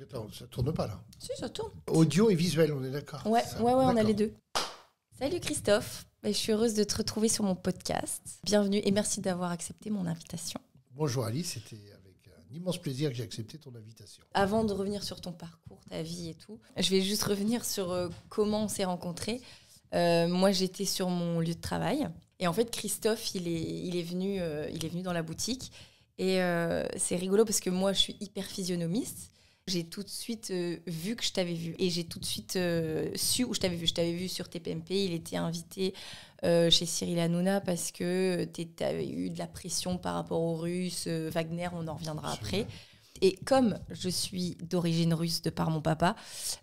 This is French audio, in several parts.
Attends, ça tourne pas là. Si, ça tourne. Audio et visuel, on est d'accord. Ouais, Ça, on a d'accord. les deux. Salut Christophe, je suis heureuse de te retrouver sur mon podcast. Bienvenue et merci d'avoir accepté mon invitation. Bonjour Alice, c'était avec un immense plaisir que j'ai accepté ton invitation. Avant de revenir sur ton parcours, ta vie et tout, je vais juste revenir sur comment on s'est rencontrés. Moi, j'étais sur mon lieu de travail. Et en fait, Christophe, il est venu dans la boutique. Et c'est rigolo parce que moi, je suis hyper physionomiste. J'ai tout de suite vu que je t'avais vu. Et j'ai tout de suite su où je t'avais vu. Je t'avais vu sur TPMP. Il était invité chez Cyril Hanouna parce que tu avais eu de la pression par rapport aux Russes. Wagner, on en reviendra après. Et comme je suis d'origine russe de par mon papa,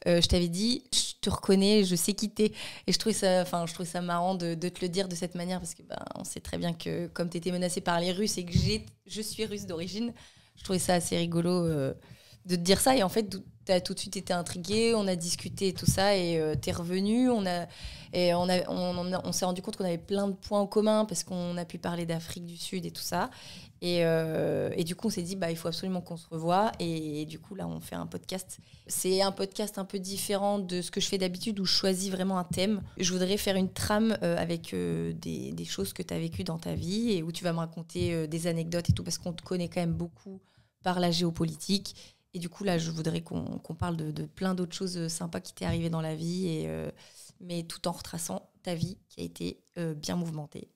je t'avais dit, je te reconnais, je sais qui t'es. Et je trouvais ça marrant de te le dire de cette manière parce que on sait très bien que comme tu étais menacée par les Russes et que je suis russe d'origine, je trouvais ça assez rigolo de te dire ça. Et en fait, tu as tout de suite été intriguée, on a discuté et tout ça, et tu es revenue. On s'est rendu compte qu'on avait plein de points en commun parce qu'on a pu parler d'Afrique du Sud et tout ça. Et du coup, on s'est dit, il faut absolument qu'on se revoie. Et du coup, là, on fait un podcast. C'est un podcast un peu différent de ce que je fais d'habitude, où je choisis vraiment un thème. Je voudrais faire une trame avec des choses que tu as vécues dans ta vie et où tu vas me raconter des anecdotes et tout, parce qu'on te connaît quand même beaucoup par la géopolitique. Et du coup, là, je voudrais qu'on parle de plein d'autres choses sympas qui t'est arrivées dans la vie, mais tout en retraçant ta vie qui a été bien mouvementée.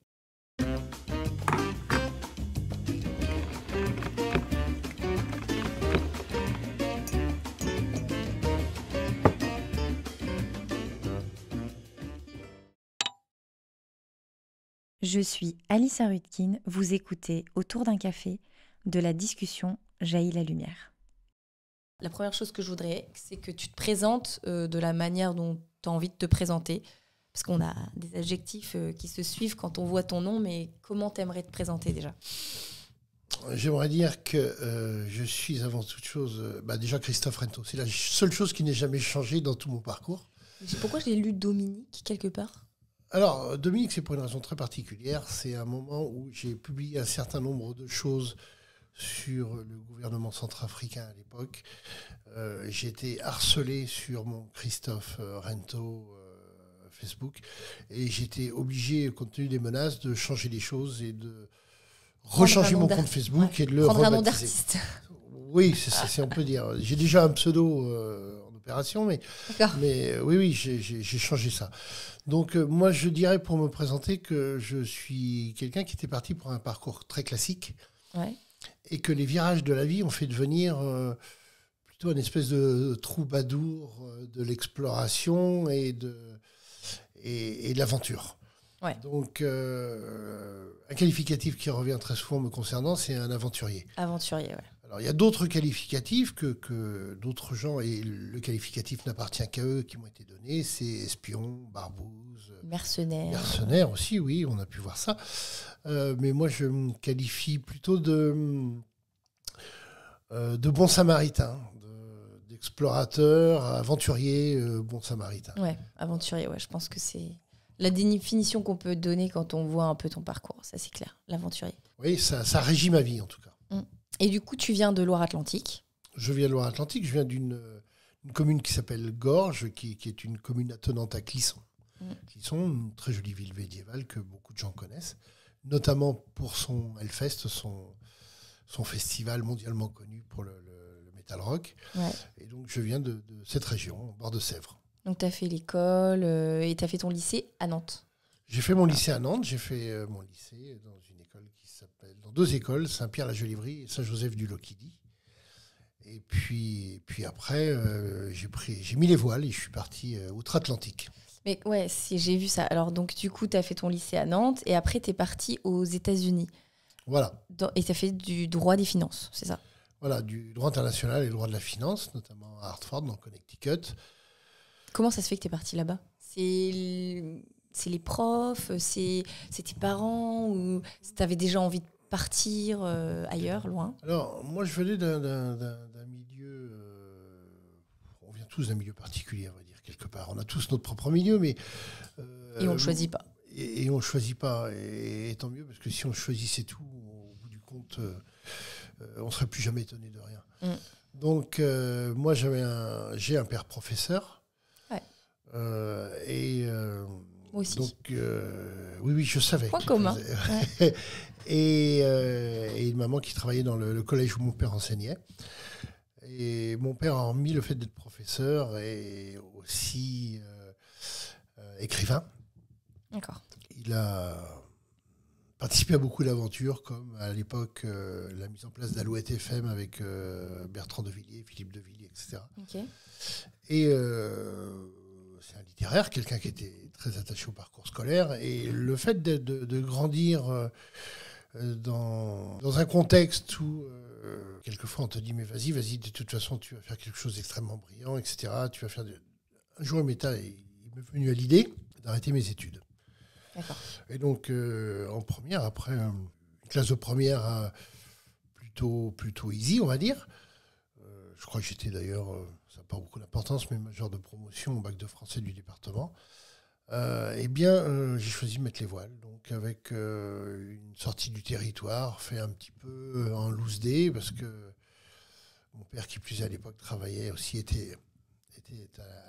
Je suis Alice Arutkin, vous écoutez Autour d'un café, de la discussion jaillit la lumière. La première chose que je voudrais, c'est que tu te présentes de la manière dont tu as envie de te présenter, parce qu'on a des adjectifs qui se suivent quand on voit ton nom, mais comment tu aimerais te présenter déjà ? J'aimerais dire que je suis avant toute chose, déjà Christophe Rento. C'est la seule chose qui n'ait jamais changé dans tout mon parcours. Pourquoi j'ai lu Dominique quelque part ? Alors, Dominique, c'est pour une raison très particulière. C'est un moment où j'ai publié un certain nombre de choses sur le gouvernement centrafricain à l'époque. J'ai été harcelé sur mon Christophe Rento Facebook et j'étais obligé, compte tenu des menaces, de changer les choses et de rechanger mon compte Facebook et de le prendre un nom rebaptiser. d'artiste. Oui, c'est on peut dire. J'ai déjà un pseudo en opération, mais oui, j'ai changé ça. Donc moi, je dirais pour me présenter que je suis quelqu'un qui était parti pour un parcours très classique et que les virages de la vie ont fait devenir plutôt une espèce de troubadour de l'exploration et de l'aventure. Ouais. Donc, un qualificatif qui revient très souvent me concernant, c'est un aventurier. Aventurier, ouais. Alors, il y a d'autres qualificatifs que d'autres gens, et le qualificatif n'appartient qu'à eux, qui m'ont été donnés. C'est espion, barbouze. Mercenaire. Mercenaire aussi, oui, on a pu voir ça. Mais moi, je me qualifie plutôt de bon samaritain, d'explorateur, aventurier, bon samaritain. Ouais, aventurier, ouais. Je pense que c'est la définition qu'on peut donner quand on voit un peu ton parcours, ça c'est clair, l'aventurier. Oui, ça régit ma vie en tout cas. Et du coup, tu viens de Loire-Atlantique ? Je viens de Loire-Atlantique, je viens d'une commune qui s'appelle Gorges, qui est une commune attenante à Clisson. Clisson, une très jolie ville médiévale que beaucoup de gens connaissent, notamment pour son Hellfest, son festival mondialement connu pour le metal rock. Ouais. Et donc je viens de cette région, au bord de Sèvres. Donc tu as fait l'école et tu as fait ton lycée à Nantes ? J'ai fait mon lycée à Nantes, j'ai fait mon lycée dans deux écoles, Saint-Pierre-la-Jolivrie et Saint-Joseph-du-Loquidie. Et puis après, j'ai mis les voiles et je suis parti outre-Atlantique. Mais ouais, j'ai vu ça. Alors donc du coup, tu as fait ton lycée à Nantes et après tu es parti aux États-Unis. Voilà. Et tu as fait du droit des finances, c'est ça ? Voilà, du droit international et le droit de la finance, notamment à Hartford, dans Connecticut. Comment ça se fait que tu es parti là-bas ? C'est les profs, c'est tes parents, ou tu avais déjà envie de partir ailleurs, loin ? Alors, moi, je venais d'un milieu... on vient tous d'un milieu particulier, on va dire, quelque part. On a tous notre propre milieu, mais... et on ne choisit pas. Et on ne choisit pas. Et tant mieux, parce que si on choisissait tout, au bout du compte, on ne serait plus jamais étonné de rien. Donc, moi, j'ai un père professeur. Ouais. Moi aussi. Donc, oui, je savais. Point commun. Ouais. Et une maman qui travaillait dans le collège où mon père enseignait. Et mon père, hormis le fait d'être professeur, est aussi écrivain. D'accord. Il a participé à beaucoup d'aventures, comme à l'époque la mise en place d'Alouette FM avec Bertrand de Villiers, Philippe de Villiers, etc. Okay. Et c'est un littéraire, quelqu'un qui était très attaché au parcours scolaire. Et le fait de grandir dans un contexte où quelquefois on te dit mais vas-y, de toute façon tu vas faire quelque chose d'extrêmement brillant, etc. Tu vas faire un jour il m'est venu à l'idée d'arrêter mes études. D'accord. Et donc en première, après une classe de première plutôt easy, on va dire. Je crois que j'étais d'ailleurs, ça n'a pas beaucoup d'importance, mais major de promotion au bac de français du département. J'ai choisi de mettre les voiles, donc avec une sortie du territoire, fait un petit peu en loose day, parce que mon père, qui plus est à l'époque travaillait aussi, était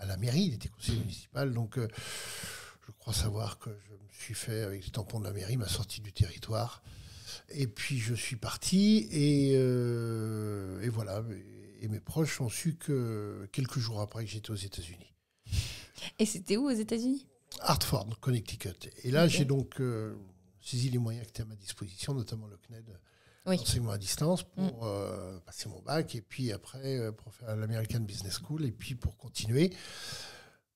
à la mairie, il était conseiller municipal, donc je crois savoir que je me suis fait, avec les tampons de la mairie, ma sortie du territoire. Et puis je suis parti, et voilà. Et mes proches ont su que quelques jours après que j'étais aux États-Unis. Et c'était où aux États-Unis ? Hartford, Connecticut. Et là, j'ai donc saisi les moyens qui étaient à ma disposition, notamment le CNED, l'enseignement à distance, pour passer mon bac, et puis après, pour faire l'American Business School, et puis pour continuer.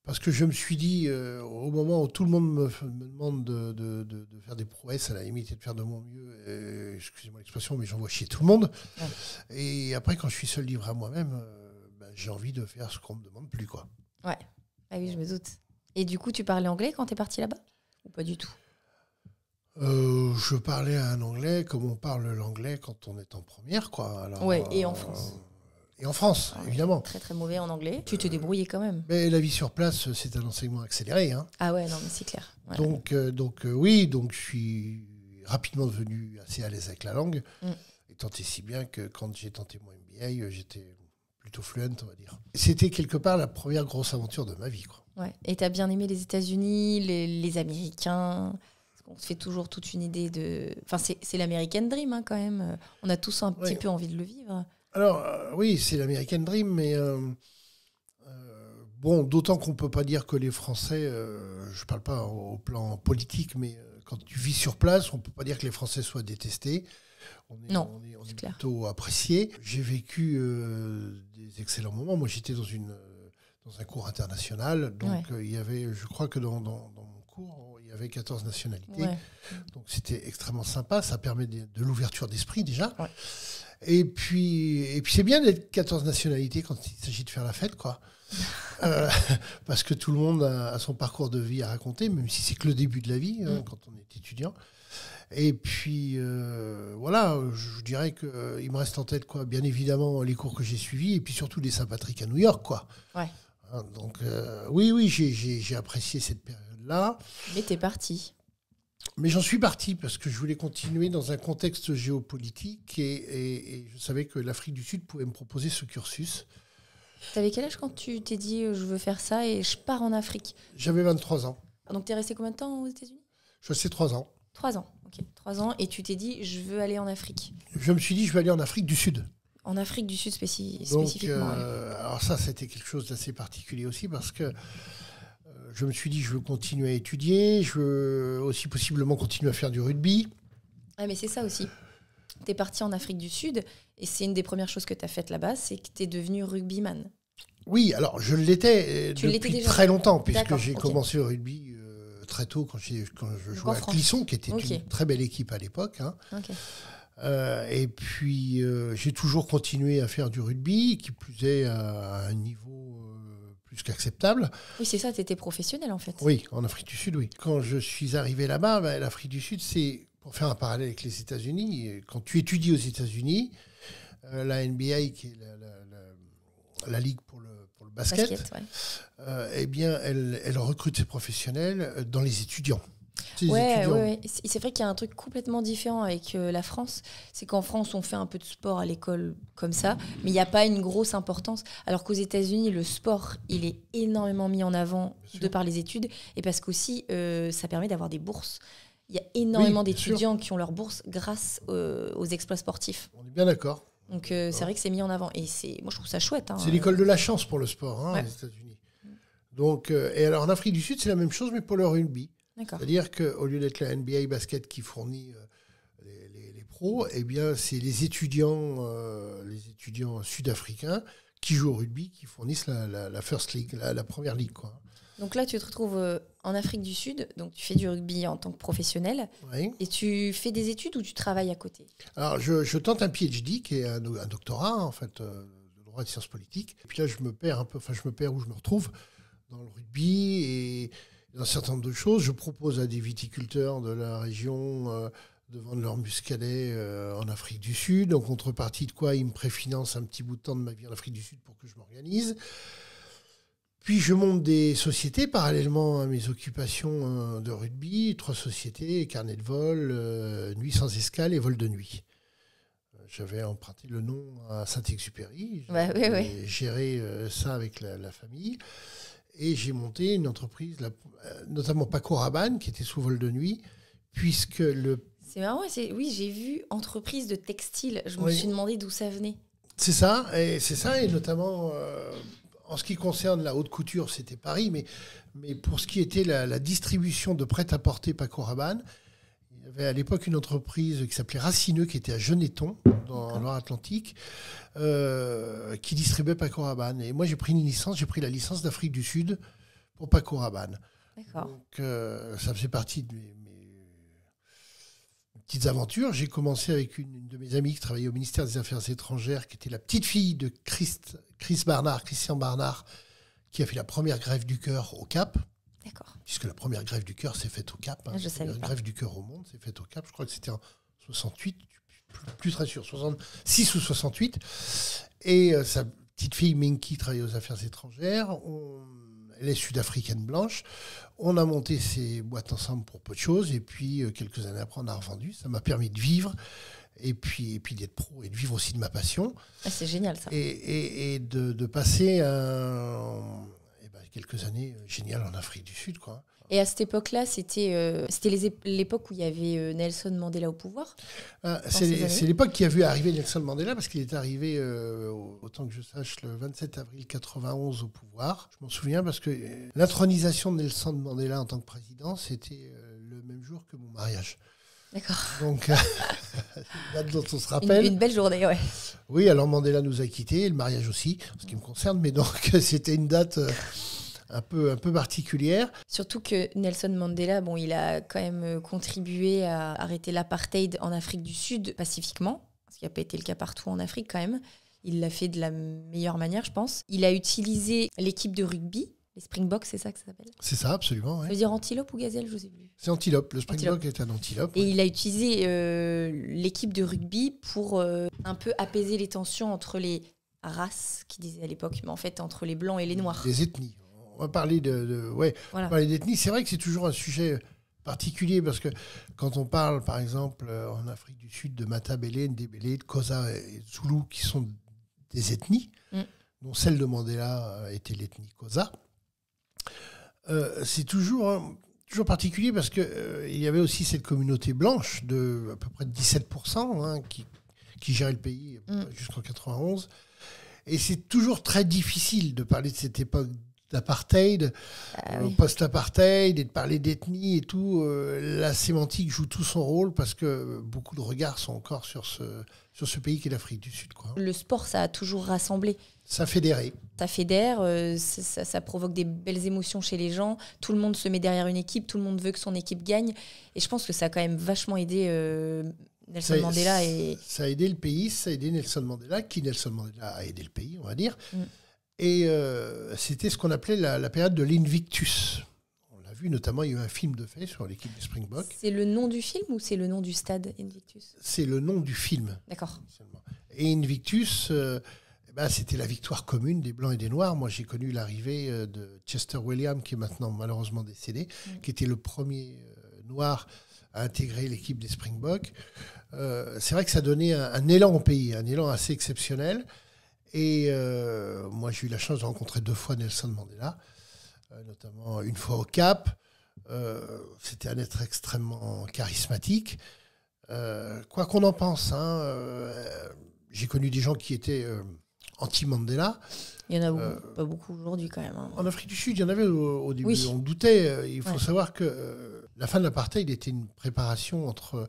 Parce que je me suis dit, au moment où tout le monde me demande de faire des prouesses, à la limite, et de faire de mon mieux, excusez-moi l'expression, mais j'envoie chier tout le monde. Ouais. Et après, quand je suis seul livré à moi-même, j'ai envie de faire ce qu'on ne me demande plus, quoi. Ouais, ah oui, je me doute. Et du coup, tu parlais anglais quand tu es parti là-bas ? Ou pas du tout ? Je parlais un anglais comme on parle l'anglais quand on est en première, quoi. Alors, ouais, et en France. Et en France, évidemment. Très, très mauvais en anglais. Tu te débrouillais quand même. Mais la vie sur place, c'est un enseignement accéléré. Hein. Ah ouais, non, mais c'est clair. Ouais. Donc je suis rapidement devenu assez à l'aise avec la langue. Et tant et si bien que quand j'ai tenté mon MBA, j'étais plutôt fluent, on va dire. C'était quelque part la première grosse aventure de ma vie, quoi. Ouais. Et tu as bien aimé les États-Unis, les Américains ? On se fait toujours toute une idée de... Enfin, c'est l'American Dream, hein, quand même. On a tous un petit peu envie de le vivre. Alors, oui, c'est l'American Dream, mais bon, d'autant qu'on ne peut pas dire que les Français, je ne parle pas au plan politique, mais quand tu vis sur place, on ne peut pas dire que les Français soient détestés. On est plutôt appréciés. J'ai vécu des excellents moments. Moi, j'étais dans un cours international, donc il y avait, je crois que dans mon cours, il y avait 14 nationalités. Ouais. Donc c'était extrêmement sympa, ça permet de l'ouverture d'esprit déjà. Ouais. Et puis c'est bien d'être 14 nationalités quand il s'agit de faire la fête, quoi. Parce que tout le monde a son parcours de vie à raconter, même si c'est que le début de la vie, hein, quand on est étudiant. Et puis, voilà, je dirais qu'il me reste en tête, quoi, bien évidemment, les cours que j'ai suivis, et puis surtout les Saint-Patrick à New York, quoi. Ouais. Hein, donc, oui, j'ai apprécié cette période-là. Mais t'es parti. Mais j'en suis parti parce que je voulais continuer dans un contexte géopolitique et je savais que l'Afrique du Sud pouvait me proposer ce cursus. T'avais quel âge quand tu t'es dit je veux faire ça et je pars en Afrique ? J'avais 23 ans. Donc t'es resté combien de temps aux États-Unis ? Je suis resté 3 ans. 3 ans, ok. 3 ans et tu t'es dit je veux aller en Afrique ? Je me suis dit je vais aller en Afrique du Sud. En Afrique du Sud spécifiquement. Donc, alors ça, c'était quelque chose d'assez particulier aussi parce que je me suis dit, je veux continuer à étudier, je veux aussi possiblement continuer à faire du rugby. Ah, mais c'est ça aussi. Tu es parti en Afrique du Sud et c'est une des premières choses que tu as faites là-bas, c'est que tu es devenu rugbyman. Oui, alors je l'étais depuis déjà très longtemps, puisque j'ai commencé le rugby très tôt quand je jouais à Clisson, qui était une très belle équipe à l'époque. Hein. Et puis j'ai toujours continué à faire du rugby, qui plus est à un niveau... plus qu'acceptable. Oui, c'est ça, tu étais professionnel en fait. Oui, en Afrique du Sud, oui. Quand je suis arrivé là-bas, l'Afrique du Sud, c'est, pour faire un parallèle avec les États-Unis, quand tu étudies aux États-Unis, la NBA, qui est la ligue pour le basket, eh bien, elle recrute ses professionnels dans les étudiants. Ouais. C'est vrai qu'il y a un truc complètement différent avec la France. C'est qu'en France, on fait un peu de sport à l'école comme ça, mais il n'y a pas une grosse importance. Alors qu'aux États-Unis, le sport, il est énormément mis en avant de par les études et parce qu'aussi, ça permet d'avoir des bourses. Il y a énormément d'étudiants qui ont leur bourse grâce aux exploits sportifs. On est bien d'accord. Donc c'est vrai que c'est mis en avant. Et moi, je trouve ça chouette. C'est l'école de la chance pour le sport, les États-Unis. Donc, et alors en Afrique du Sud, c'est la même chose, mais pour le rugby. D'accord. C'est-à-dire qu'au lieu d'être la NBA basket qui fournit les pros, eh bien, c'est les étudiants sud-africains qui jouent au rugby qui fournissent la First League, la première ligue, quoi. Donc là, tu te retrouves en Afrique du Sud, donc tu fais du rugby en tant que professionnel, et tu fais des études ou tu travailles à côté? Alors, je tente un PhD, qui est un doctorat, en fait, de droit et de sciences politiques. Et puis là, je me perds un peu, je me perds où je me retrouve, dans le rugby et dans un certain nombre de choses. Je propose à des viticulteurs de la région de vendre leur muscadet en Afrique du Sud, en contrepartie de quoi ils me préfinancent un petit bout de temps de ma vie en Afrique du Sud pour que je m'organise. Puis je monte des sociétés parallèlement à mes occupations de rugby, 3 sociétés, carnet de vol, nuit sans escale et vol de nuit. J'avais emprunté le nom à Saint-Exupéry, j'ai géré ça avec la famille et j'ai monté une entreprise, notamment Paco Rabanne, qui était sous vol de nuit, puisque C'est marrant, oui, j'ai vu entreprise de textile, je me suis demandé d'où ça venait. C'est ça, et notamment... en ce qui concerne la haute couture, c'était Paris, mais pour ce qui était la distribution de prêt-à-porter Paco Rabanne, il y avait à l'époque une entreprise qui s'appelait Racineux, qui était à Geneton, dans Loire-Atlantique, qui distribuait Paco Rabanne. Et moi, j'ai pris la licence d'Afrique du Sud pour Paco Rabanne. D'accord. Donc, ça faisait partie de mes petites aventures. J'ai commencé avec une de mes amies qui travaillait au ministère des Affaires étrangères, qui était la petite fille de Christian Barnard, qui a fait la première grève du cœur au Cap. D'accord. Puisque la première grève du cœur s'est faite au Cap. Je savais pas. La grève du cœur au monde s'est faite au Cap. Je crois que c'était en 68, plus très sûr, 66 ou 68. Et sa petite fille Minky travaillait aux Affaires étrangères. Elle est sud-africaine blanche. On a monté ces boîtes ensemble pour peu de choses. Et puis, quelques années après, on a revendu. Ça m'a permis de vivre. Et puis d'être pro et de vivre aussi de ma passion. Ah, c'est génial, ça. Et de passer quelques années géniales en Afrique du Sud, quoi. Et à cette époque-là, c'était l'époque où il y avait Nelson Mandela au pouvoir. C'est l'époque qui a vu arriver Nelson Mandela, parce qu'il est arrivé, autant que je sache, le 27 avril 91 au pouvoir. Je m'en souviens parce que l'intronisation de Nelson Mandela en tant que président, c'était le même jour que mon mariage. D'accord. Donc, c'est une date dont on se rappelle. Une belle journée, ouais. Oui, alors Mandela nous a quittés, et le mariage aussi, en ce qui me concerne, mais donc c'était une date... un peu particulière. Surtout que Nelson Mandela, il a quand même contribué à arrêter l'apartheid en Afrique du Sud pacifiquement, ce qui n'a pas été le cas partout en Afrique quand même. Il l'a fait de la meilleure manière, je pense. Il a utilisé l'équipe de rugby, les Springboks, c'est ça que ça s'appelle? C'est ça, absolument. Ouais. Ça veut dire antilope ou gazelle, je ne sais plus. C'est antilope, le Springbok est un antilope. Et il a utilisé l'équipe de rugby pour un peu apaiser les tensions entre les races, qui disaient à l'époque, mais en fait entre les blancs et les noirs. Les ethnies. On va parler parler d'ethnie. C'est vrai que c'est toujours un sujet particulier parce que quand on parle, par exemple, en Afrique du Sud, de Matabele, Ndebele, de Xhosa et Zulu, qui sont des ethnies, dont celle de Mandela était l'ethnie Xhosa, c'est toujours particulier parce qu'il y avait aussi cette communauté blanche de à peu près 17% qui gérait le pays jusqu'en 91. Et c'est toujours très difficile de parler de cette époque d'apartheid, post-apartheid, et de parler d'ethnie et tout. La sémantique joue tout son rôle parce que beaucoup de regards sont encore sur ce pays qui est l'Afrique du Sud, quoi. Le sport, ça a toujours rassemblé. Ça fédère. Ça fédère, ça provoque des belles émotions chez les gens. Tout le monde se met derrière une équipe, tout le monde veut que son équipe gagne. Et je pense que ça a quand même vachement aidé Nelson Mandela. Ça a aidé le pays, ça a aidé Nelson Mandela, qui Nelson Mandela a aidé le pays, on va dire. Et c'était ce qu'on appelait la période de l'Invictus. On l'a vu notamment, il y a eu un film de fait sur l'équipe des Springboks. C'est le nom du film ou c'est le nom du stade, Invictus? C'est le nom du film. D'accord. Et Invictus, c'était la victoire commune des Blancs et des Noirs. Moi, j'ai connu l'arrivée de Chester Williams, qui est maintenant malheureusement décédé, qui était le premier noirs à intégrer l'équipe des Springboks, c'est vrai que ça donnait un élan au pays, un élan assez exceptionnel. Et moi, j'ai eu la chance de rencontrer 2 fois Nelson Mandela, notamment une fois au Cap. C'était un être extrêmement charismatique. Quoi qu'on en pense, j'ai connu des gens qui étaient anti-Mandela. Il y en a pas beaucoup aujourd'hui quand même. Hein. En Afrique du Sud, il y en avait au début. Oui. On doutait. Il faut savoir que la fin de l'apartheid était une préparation entre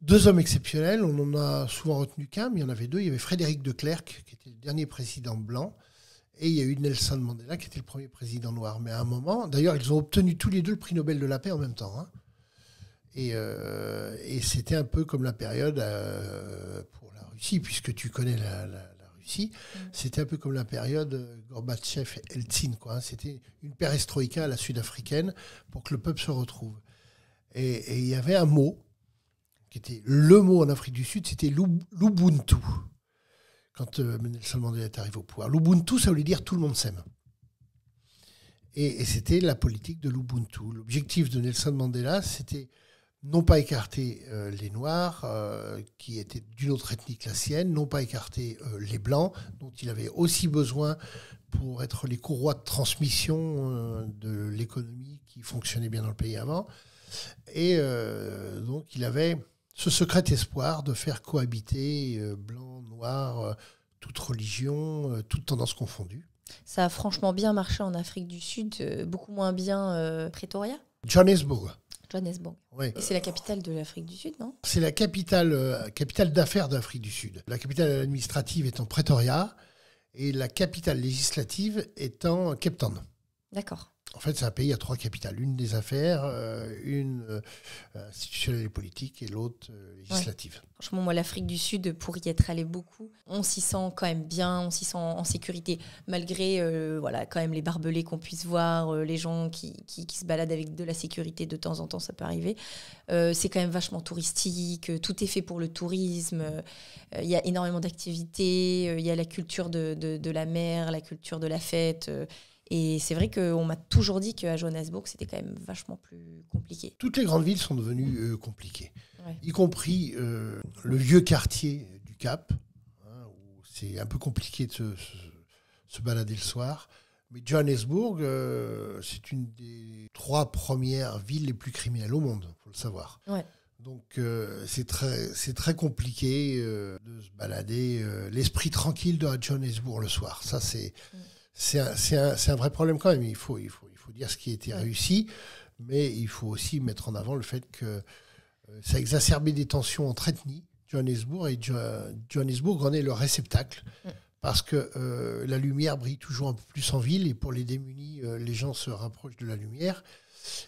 2 hommes exceptionnels. On n'en a souvent retenu qu'un, mais il y en avait 2. Il y avait Frédéric de Klerk, qui était le dernier président blanc, et il y a eu Nelson Mandela, qui était le premier président noir. Mais à un moment, d'ailleurs, ils ont obtenu tous les 2 le prix Nobel de la paix en même temps. Hein. Et c'était un peu comme la période pour la Russie, puisque tu connais la Russie. C'était un peu comme la période Gorbatchev-Eltsine, quoi. Hein. C'était une perestroïka à la sud-africaine pour que le peuple se retrouve. Et il y avait un mot qui était le mot en Afrique du Sud, c'était l'Ubuntu. Quand Nelson Mandela est arrivé au pouvoir. L'Ubuntu, ça voulait dire tout le monde s'aime. Et c'était la politique de l'Ubuntu. L'objectif de Nelson Mandela, c'était non pas écarter les Noirs, qui étaient d'une autre ethnie que la sienne, non pas écarter les Blancs, dont il avait aussi besoin pour être les courroies de transmission de l'économie qui fonctionnait bien dans le pays avant. Et donc, il avait ce secret espoir de faire cohabiter Blancs, Noirs, toute religion, toute tendance confondue. Ça a franchement bien marché en Afrique du Sud, beaucoup moins bien Pretoria. Johannesburg. Oui. Et c'est la capitale de l'Afrique du Sud, non? C'est la capitale d'affaires d'Afrique du Sud. La capitale administrative étant Pretoria et la capitale législative étant Cape Town. D'accord. En fait, c'est un pays à 3 capitales. Une des affaires, une institutionnelle et politique et l'autre législative. Ouais. Franchement, moi, l'Afrique du Sud, pour y être allé beaucoup, on s'y sent quand même bien, on s'y sent en sécurité, malgré quand même les barbelés qu'on puisse voir, les gens qui se baladent avec de la sécurité de temps en temps, ça peut arriver. C'est quand même vachement touristique, tout est fait pour le tourisme, il y a énormément d'activités, il y a la culture de la mer, la culture de la fête. Et c'est vrai qu'on m'a toujours dit qu'à Johannesburg, c'était quand même vachement plus compliqué. Toutes les grandes villes sont devenues compliquées, y compris le vieux quartier du Cap, où c'est un peu compliqué de se balader le soir. Mais Johannesburg, c'est une des 3 premières villes les plus criminelles au monde, il faut le savoir. Ouais. Donc c'est très compliqué de se balader. L'esprit tranquille de Johannesburg le soir, ça c'est... C'est un vrai problème quand même. Il faut dire ce qui a été réussi, mais il faut aussi mettre en avant le fait que ça a exacerbé des tensions entre ethnies, Johannesburg, et Johannesburg en est le réceptacle, parce que la lumière brille toujours un peu plus en ville, et pour les démunis, les gens se rapprochent de la lumière,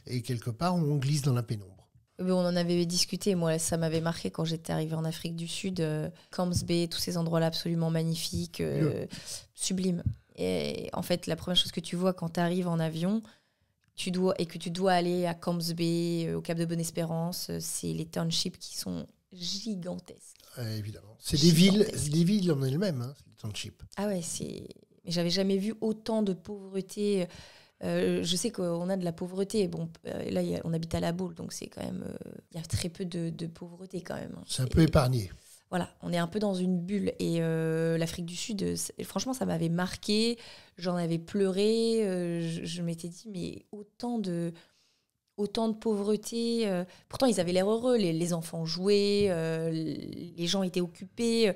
et quelque part, on glisse dans la pénombre. On en avait discuté, moi ça m'avait marqué quand j'étais arrivée en Afrique du Sud, Camps Bay, tous ces endroits-là absolument magnifiques, sublimes. Et en fait, la première chose que tu vois quand tu arrives en avion que tu dois aller à Camps Bay, au Cap de Bonne-Espérance, c'est les townships qui sont gigantesques. Évidemment. C'est des villes en elles-mêmes, hein, les townships. Ah ouais, mais j'avais jamais vu autant de pauvreté. Je sais qu'on a de la pauvreté. Bon, là, on habite à La Baule, donc c'est quand même... Il y a très peu de pauvreté quand même. C'est un peu épargné. Voilà, on est un peu dans une bulle. Et l'Afrique du Sud, franchement, ça m'avait marqué. J'en avais pleuré. Je m'étais dit, mais autant de pauvreté. Pourtant, ils avaient l'air heureux. Les enfants jouaient, les gens étaient occupés.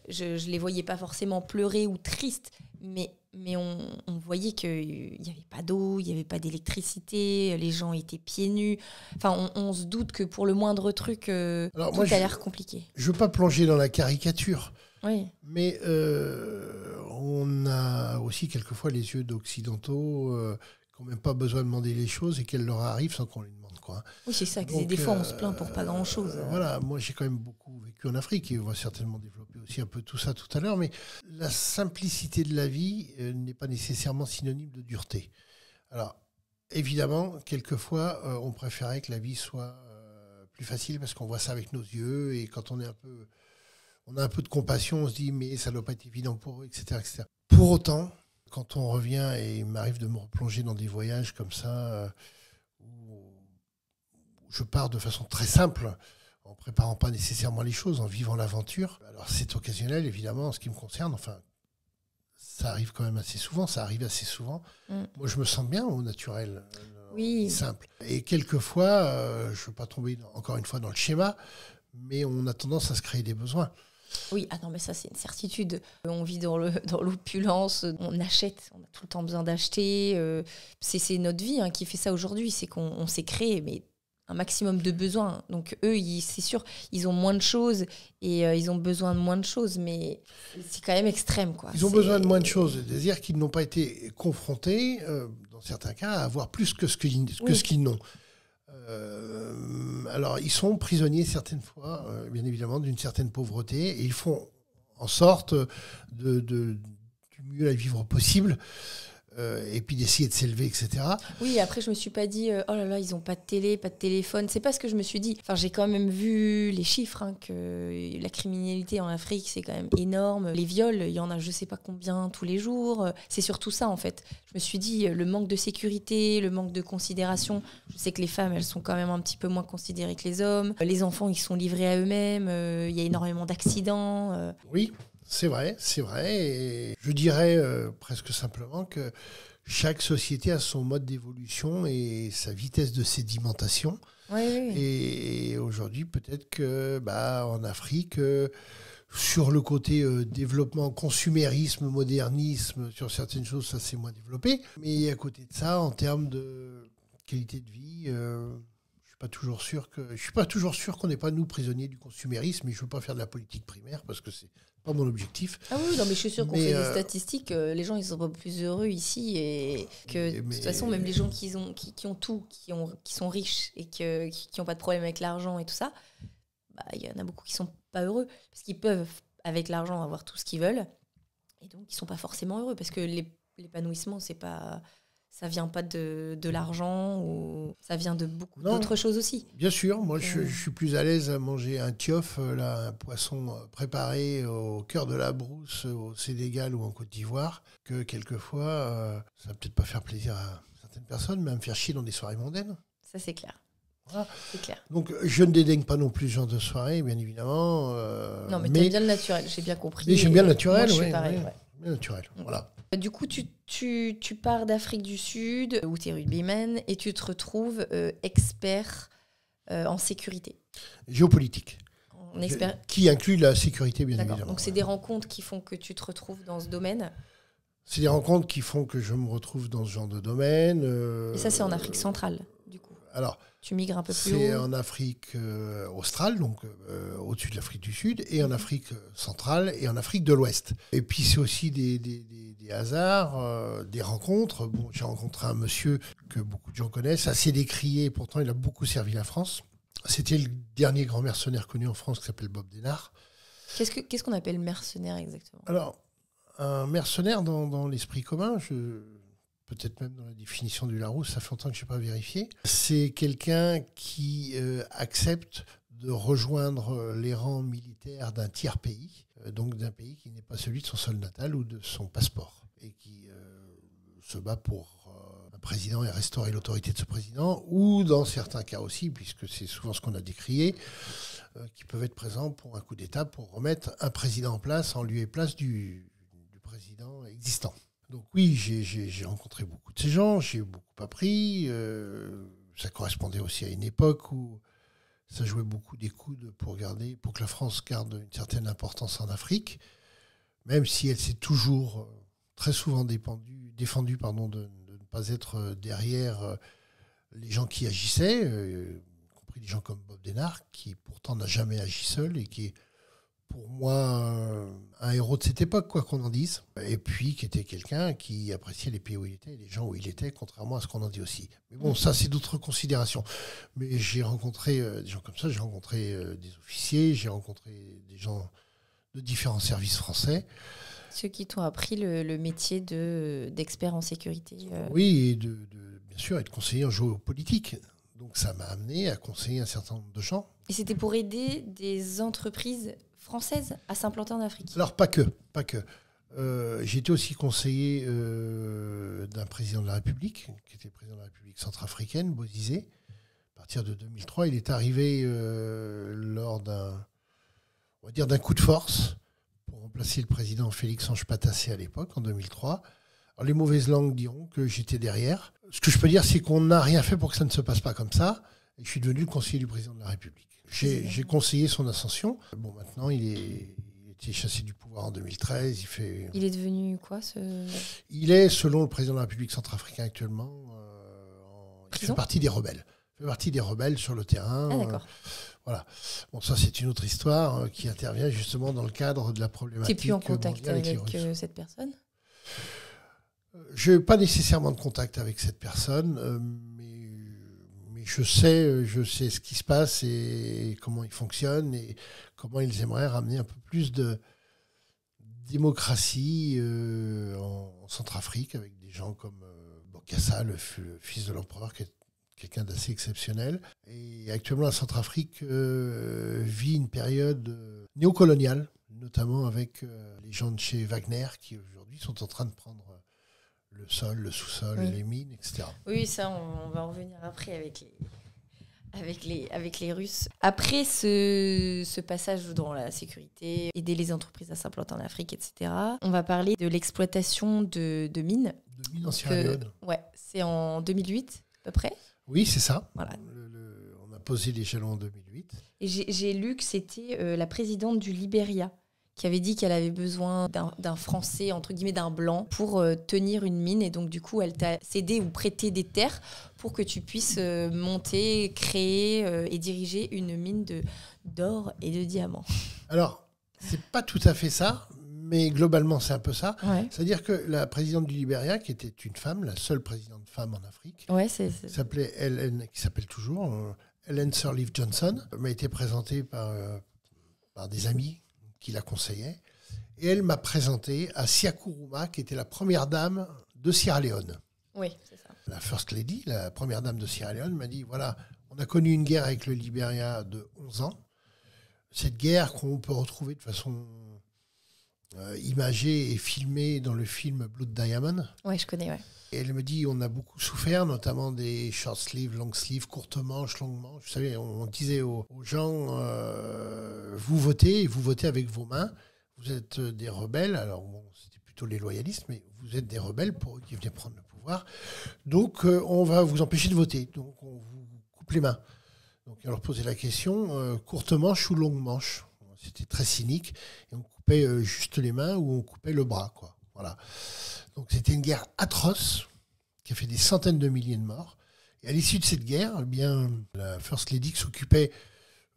Je ne les voyais pas forcément pleurer ou tristes, mais on voyait qu'il n'y avait pas d'eau, il n'y avait pas d'électricité, les gens étaient pieds nus. Enfin, on se doute que pour le moindre truc, tout a l'air compliqué. Je ne veux pas plonger dans la caricature, oui. Mais on a aussi quelquefois les yeux d'occidentaux qui n'ont même pas besoin de demander les choses et qu'elles leur arrivent sans qu'on les demande. Quoi. Oui, c'est ça. Donc, des fois, on se plaint pour pas grand-chose. Voilà, moi j'ai quand même beaucoup vécu en Afrique et on va certainement développer aussi un peu tout ça tout à l'heure, mais la simplicité de la vie n'est pas nécessairement synonyme de dureté. Alors, évidemment, quelquefois, on préférait que la vie soit plus facile parce qu'on voit ça avec nos yeux et quand on a un peu de compassion, on se dit mais ça ne doit pas être évident pour eux, etc., etc. Pour autant, quand on revient et il m'arrive de me replonger dans des voyages comme ça, où je pars de façon très simple, en préparant pas nécessairement les choses, en vivant l'aventure. Alors c'est occasionnel, évidemment, en ce qui me concerne. Enfin, ça arrive quand même assez souvent, ça arrive assez souvent. Moi, je me sens bien au naturel, simple. Et quelquefois, je ne veux pas tomber encore une fois dans le schéma, mais on a tendance à se créer des besoins. Oui, ah non, mais ça, c'est une certitude. On vit dans l'opulence, on achète, on a tout le temps besoin d'acheter. C'est notre vie qui fait ça aujourd'hui, c'est qu'on s'est créé, mais un maximum de besoins. Donc eux, c'est sûr, ils ont moins de choses et ils ont besoin de moins de choses, mais c'est quand même extrême, quoi. Ils ont besoin de moins de choses, c'est-à-dire qu'ils n'ont pas été confrontés, dans certains cas, à avoir plus que ce qu'ils n'ont. Alors, ils sont prisonniers certaines fois, bien évidemment, d'une certaine pauvreté, et ils font en sorte du mieux à vivre possible. Et puis d'essayer de s'élever, etc. Oui, après, je me suis pas dit, oh là là, ils n'ont pas de télé, pas de téléphone. C'est pas ce que je me suis dit. Enfin, j'ai quand même vu les chiffres, que la criminalité en Afrique, c'est quand même énorme. Les viols, il y en a je sais pas combien tous les jours. C'est surtout ça, en fait. Je me suis dit, le manque de sécurité, le manque de considération. Je sais que les femmes, elles sont quand même un petit peu moins considérées que les hommes. Les enfants, ils sont livrés à eux-mêmes. Il y a énormément d'accidents. Oui. C'est vrai. Et je dirais presque simplement que chaque société a son mode d'évolution et sa vitesse de sédimentation. Oui. Et aujourd'hui, peut-être que en Afrique, sur le côté développement, consumérisme, modernisme, sur certaines choses, ça s'est moins développé. Mais à côté de ça, en termes de qualité de vie, je suis pas toujours sûr qu'on n'est pas nous prisonniers du consumérisme. Et je veux pas faire de la politique primaire parce que c'est pas mon objectif. Ah oui, non, mais je suis sûre qu'on fait des statistiques. Les gens, ils sont pas plus heureux ici. Et que de toute façon, même les gens qui ont tout, qui sont riches et qui n'ont pas de problème avec l'argent et tout ça, il y en a beaucoup qui sont pas heureux. Parce qu'ils peuvent, avec l'argent, avoir tout ce qu'ils veulent. Et donc, ils sont pas forcément heureux. Parce que l'épanouissement, ça vient pas de l'argent, ou ça vient de beaucoup d'autres choses aussi. Bien sûr, moi je suis plus à l'aise à manger un tiof, un poisson préparé au cœur de la brousse au Sénégal ou en Côte d'Ivoire, que quelquefois, ça va peut-être pas faire plaisir à certaines personnes, mais à me faire chier dans des soirées mondaines. Ça, c'est clair. Voilà. C'est clair. Donc je ne dédaigne pas non plus ce genre de soirée, bien évidemment. Non, mais t'aimes bien le naturel, j'ai bien compris. Mais j'aime bien le naturel, moi, je suis pareil, naturel, voilà. Du coup, tu pars d'Afrique du Sud, où tu es rugbyman, et tu te retrouves expert en sécurité. Géopolitique. Expert... Qui inclut la sécurité, bien évidemment. Donc, c'est des rencontres qui font que tu te retrouves dans ce domaine. C'est des rencontres qui font que je me retrouve dans ce genre de domaine. Et ça, c'est en Afrique centrale, du coup. Alors, tu migres un peu plus haut. C'est en Afrique australe, donc au-dessus de l'Afrique du Sud, et en Afrique centrale et en Afrique de l'Ouest. Et puis c'est aussi des hasards, des rencontres. Bon, j'ai rencontré un monsieur que beaucoup de gens connaissent, assez décrié, pourtant il a beaucoup servi la France. C'était le dernier grand mercenaire connu en France qui s'appelle Bob Denard. Qu'est-ce qu'on appelle mercenaire exactement ? Alors, un mercenaire dans l'esprit commun, peut-être même dans la définition du Larousse, ça fait longtemps que je n'ai pas vérifié. C'est quelqu'un qui accepte de rejoindre les rangs militaires d'un tiers pays, donc d'un pays qui n'est pas celui de son sol natal ou de son passeport, et qui se bat pour un président et restaurer l'autorité de ce président, ou dans certains cas aussi, puisque c'est souvent ce qu'on a décrié, qui peuvent être présents pour un coup d'État, pour remettre un président en place, en lieu et place du président existant. Donc oui, j'ai rencontré beaucoup de ces gens, j'ai beaucoup appris. Ça correspondait aussi à une époque où ça jouait beaucoup des coudes pour que la France garde une certaine importance en Afrique, même si elle s'est toujours très souvent défendue de ne pas être derrière les gens qui agissaient, y compris des gens comme Bob Denard, qui pourtant n'a jamais agi seul et qui est pour moi un héros de cette époque, quoi qu'on en dise. Et puis qui était quelqu'un qui appréciait les pays où il était, les gens où il était, contrairement à ce qu'on en dit aussi. Mais bon, ça c'est d'autres considérations. Mais j'ai rencontré des gens comme ça, j'ai rencontré des officiers, j'ai rencontré des gens de différents services français. Ceux qui t'ont appris le métier d'expert en sécurité. Oui, et bien sûr, être conseiller en géopolitique. Donc ça m'a amené à conseiller un certain nombre de gens. Et c'était pour aider des entreprises françaises à s'implanter en Afrique? Alors pas que. J'ai été aussi conseiller d'un président de la République, qui était président de la République centrafricaine, Bozizé, à partir de 2003, il est arrivé lors d'un coup de force pour remplacer le président Félix-Ange Patassé à l'époque, en 2003. Alors, les mauvaises langues diront que j'étais derrière. Ce que je peux dire, c'est qu'on n'a rien fait pour que ça ne se passe pas comme ça. Et je suis devenu le conseiller du président de la République. J'ai conseillé son ascension. Bon, maintenant, il était chassé du pouvoir en 2013. Il est devenu quoi Il est, selon le président de la République centrafricaine actuellement, il fait partie des rebelles. Il fait partie des rebelles sur le terrain. Ah, d'accord. Voilà. Bon, ça, c'est une autre histoire qui intervient justement dans le cadre de la problématique. Tu n'es plus en contact avec cette personne ? Je n'ai pas nécessairement de contact avec cette personne, mais je sais ce qui se passe et comment ils fonctionnent et comment ils aimeraient ramener un peu plus de démocratie en Centrafrique avec des gens comme Bokassa, le fils de l'empereur, qui est quelqu'un d'assez exceptionnel. Et actuellement, la Centrafrique vit une période néocoloniale, notamment avec les gens de chez Wagner qui aujourd'hui sont en train de prendre le sol, le sous-sol, les mines, etc. Oui, ça, on va en revenir après avec les Russes. Après ce passage dans la sécurité, aider les entreprises à s'implanter en Afrique, etc., on va parler de l'exploitation de mines. De mines en Sierra Leone. Ouais, c'est en 2008 à peu près. Oui, c'est ça. Voilà. On a posé les jalons en 2008. Et j'ai lu que c'était la présidente du Libéria qui avait dit qu'elle avait besoin d'un Français, entre guillemets, d'un Blanc, pour tenir une mine. Et donc, du coup, elle t'a cédé ou prêté des terres pour que tu puisses monter, créer et diriger une mine d'or et de diamants. Alors, c'est pas tout à fait ça, mais globalement, c'est un peu ça. Ouais. C'est-à-dire que la présidente du Libéria, qui était une femme, la seule présidente femme en Afrique, qui s'appelle toujours Ellen Sirleaf Johnson, m'a été présentée par des amis qui la conseillaient. Et elle m'a présenté à Sia Kourouma, qui était la première dame de Sierra Leone. Oui, c'est ça. La First Lady, la première dame de Sierra Leone, m'a dit, voilà, on a connu une guerre avec le Libéria de 11 ans. Cette guerre qu'on peut retrouver de façon imagée et filmée dans le film Blood Diamond. Oui, je connais, ouais. Et elle me dit, on a beaucoup souffert, notamment des short sleeves, long sleeves, courtes manches, longues manches. Vous savez, on disait aux gens, vous votez avec vos mains. Vous êtes des rebelles. Alors, bon, c'était plutôt les loyalistes, mais vous êtes des rebelles pour eux qui venaient prendre le pouvoir. Donc, on va vous empêcher de voter. Donc, on vous coupe les mains. Donc, on leur posait la question, courte manche ou longue manche. C'était très cynique. Et on coupait juste les mains ou on coupait le bras, quoi. Voilà. Donc c'était une guerre atroce qui a fait des centaines de milliers de morts. Et à l'issue de cette guerre, eh bien, la First Lady s'occupait,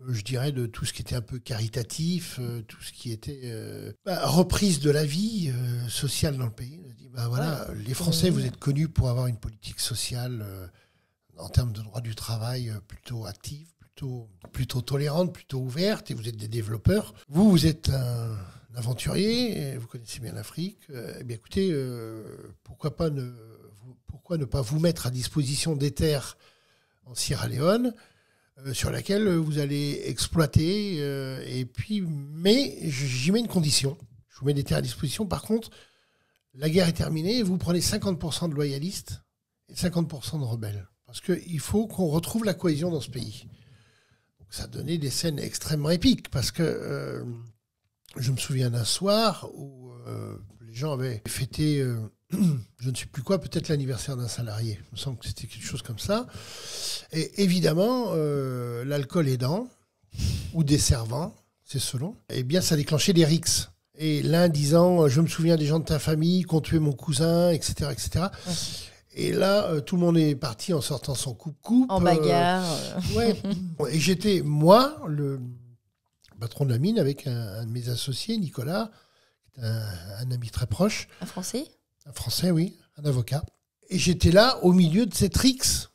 je dirais, de tout ce qui était un peu caritatif, tout ce qui était reprise de la vie sociale dans le pays. Elle dit, voilà, les Français, vous êtes connus pour avoir une politique sociale en termes de droit du travail plutôt active, plutôt tolérante, plutôt ouverte, et vous êtes des développeurs. Vous êtes un aventurier, vous connaissez bien l'Afrique. Eh bien, écoutez, pourquoi ne pas vous mettre à disposition des terres en Sierra Leone sur laquelle vous allez exploiter, mais j'y mets une condition. Je vous mets des terres à disposition. Par contre, la guerre est terminée et vous prenez 50% de loyalistes et 50% de rebelles. Parce qu'il faut qu'on retrouve la cohésion dans ce pays. Donc, ça a donné des scènes extrêmement épiques parce que je me souviens d'un soir où les gens avaient fêté, je ne sais plus quoi, peut-être l'anniversaire d'un salarié. Il me semble que c'était quelque chose comme ça. Et évidemment, l'alcool aidant, ou desservant, c'est selon, eh bien, ça déclenchait des rixes. Et l'un disant, je me souviens des gens de ta famille qui ont tué mon cousin, etc. etc. Ouais. Et là, tout le monde est parti en sortant son coupe-coupe. En bagarre. Ouais. Et j'étais, moi, le patron de la mine, avec un de mes associés, Nicolas, un ami très proche. Un Français ? Un Français, oui, un avocat. Et j'étais là, au milieu de cette rixe.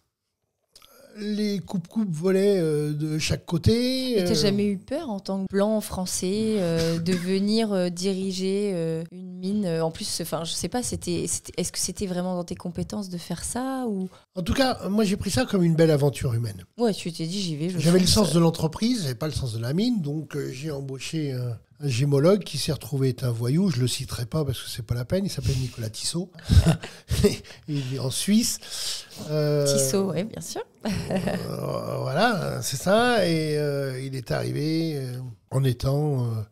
Les coupes-coupes volaient de chaque côté. Et t'as jamais eu peur en tant que blanc français de venir diriger une mine en plus, enfin, je sais pas, est-ce que c'était vraiment dans tes compétences de faire ça ou... En tout cas, moi j'ai pris ça comme une belle aventure humaine. Ouais, tu t'es dit j'y vais. J'avais le sens de l'entreprise, j'avais pas le sens de la mine, donc j'ai embauché un gémologue qui s'est retrouvé être un voyou. Je ne le citerai pas parce que c'est pas la peine. Il s'appelle Nicolas Tissot. Il vit en Suisse. Tissot, oui, bien sûr. Voilà, c'est ça. Et il est arrivé en étant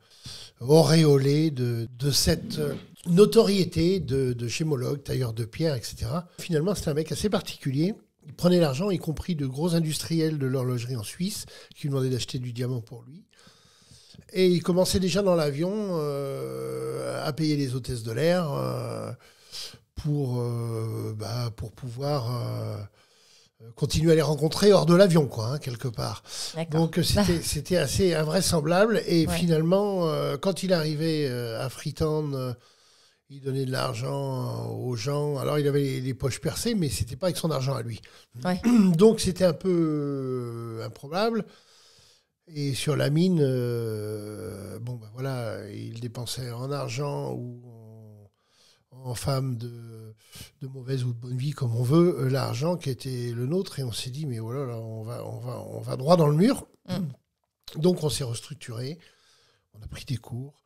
auréolé de cette notoriété de gémologue, tailleur de pierre, etc. Finalement, c'était un mec assez particulier. Il prenait l'argent, y compris de gros industriels de l'horlogerie en Suisse, qui lui demandaient d'acheter du diamant pour lui. Et il commençait déjà dans l'avion à payer les hôtesses de l'air pour pouvoir continuer à les rencontrer hors de l'avion, quoi, quelque part. Donc c'était assez invraisemblable. Et finalement, quand il arrivait à Freetown, il donnait de l'argent aux gens. Alors, il avait les poches percées, mais ce n'était pas avec son argent à lui. Ouais. Donc, c'était un peu improbable. Et sur la mine, il dépensait en argent ou en femmes de mauvaise ou de bonne vie, comme on veut, l'argent qui était le nôtre. Et on s'est dit, mais voilà, là, on va droit dans le mur. Donc, on s'est restructuré. On a pris des cours.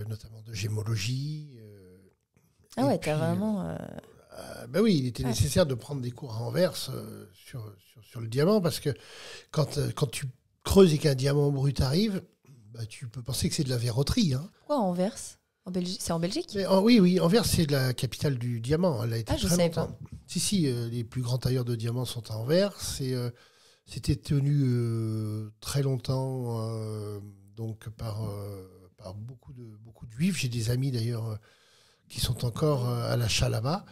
Notamment de gémologie. Ah ouais, t'as vraiment... oui, il était nécessaire de prendre des cours à Anvers sur le diamant, parce que quand tu creuses et qu'un diamant brut arrive, tu peux penser que c'est de la verroterie. Hein. Pourquoi Anvers ? C'est en Belgique ? Oui, Anvers, c'est la capitale du diamant. Elle a été je savais pas. Si, les plus grands tailleurs de diamants sont à Anvers. C'était tenu très longtemps donc par beaucoup de juifs. J'ai des amis d'ailleurs qui sont encore à l'achat là-bas.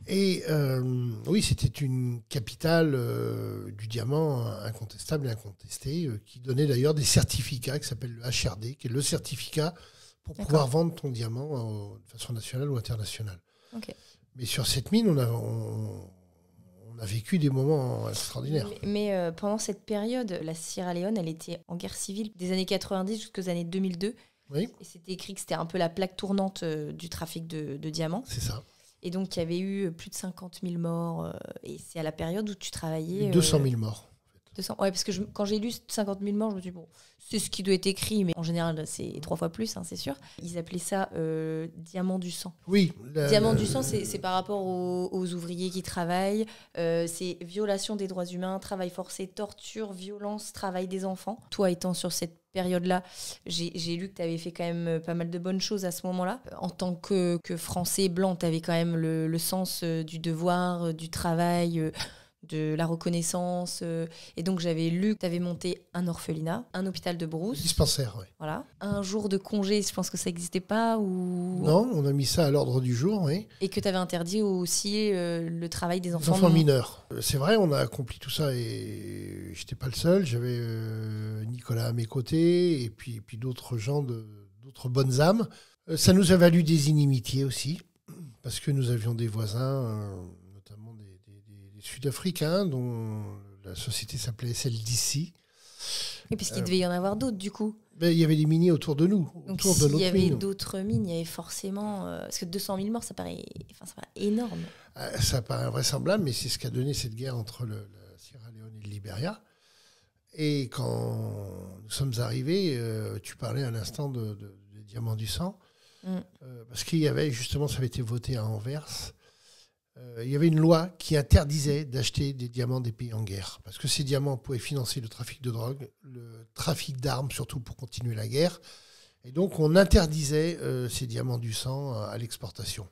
Et oui, c'était une capitale du diamant incontestable et incontesté, qui donnait d'ailleurs des certificats qui s'appellent le HRD, qui est le certificat pour pouvoir vendre ton diamant de façon nationale ou internationale. Okay. Mais sur cette mine, on a vécu des moments extraordinaires. Mais pendant cette période, la Sierra Leone, elle était en guerre civile des années 90 jusqu'aux années 2002. Oui. Et c'était écrit que c'était un peu la plaque tournante du trafic de diamants. C'est ça. Et donc, il y avait eu plus de 50 000 morts. Et c'est à la période où tu travaillais... 200 000 morts. 200, ouais, parce que quand j'ai lu 50 000 morts, je me suis dit, bon, c'est ce qui doit être écrit, mais en général, c'est 3 fois plus, hein, c'est sûr. Ils appelaient ça diamant du sang. Oui. Diamant du sang, c'est par rapport aux ouvriers qui travaillent. C'est violation des droits humains, travail forcé, torture, violence, travail des enfants. Toi, étant sur cette période-là, j'ai lu que tu avais fait quand même pas mal de bonnes choses à ce moment-là. En tant que Français blanc, tu avais quand même le sens du devoir, du travail... de la reconnaissance. Et donc, j'avais lu que tu avais monté un orphelinat, un hôpital de brousse. Un dispensaire, oui. Voilà. Un jour de congé, je pense que ça n'existait pas ou... Non, on a mis ça à l'ordre du jour, oui. Et que tu avais interdit aussi le travail des enfants mineurs. C'est vrai, on a accompli tout ça et je n'étais pas le seul. J'avais Nicolas à mes côtés et puis d'autres gens, d'autres bonnes âmes. Ça nous a valu des inimitiés aussi, parce que nous avions des voisins... sud-africains, dont la société s'appelait SLDC. Et puisqu'il devait y en avoir d'autres, du coup. Il y avait des miniers autour de nous. Donc, s'il y avait d'autres mines, il y avait forcément... parce que 200 000 morts, ça paraît énorme. Ça paraît invraisemblable, mais c'est ce qu'a donné cette guerre entre la Sierra Leone et le Libéria. Et quand nous sommes arrivés, tu parlais à l'instant des diamants du sang, parce qu'il y avait, justement, ça avait été voté à Anvers, il y avait une loi qui interdisait d'acheter des diamants des pays en guerre, parce que ces diamants pouvaient financer le trafic de drogue, le trafic d'armes, surtout pour continuer la guerre. Et donc, on interdisait ces diamants du sang à l'exportation.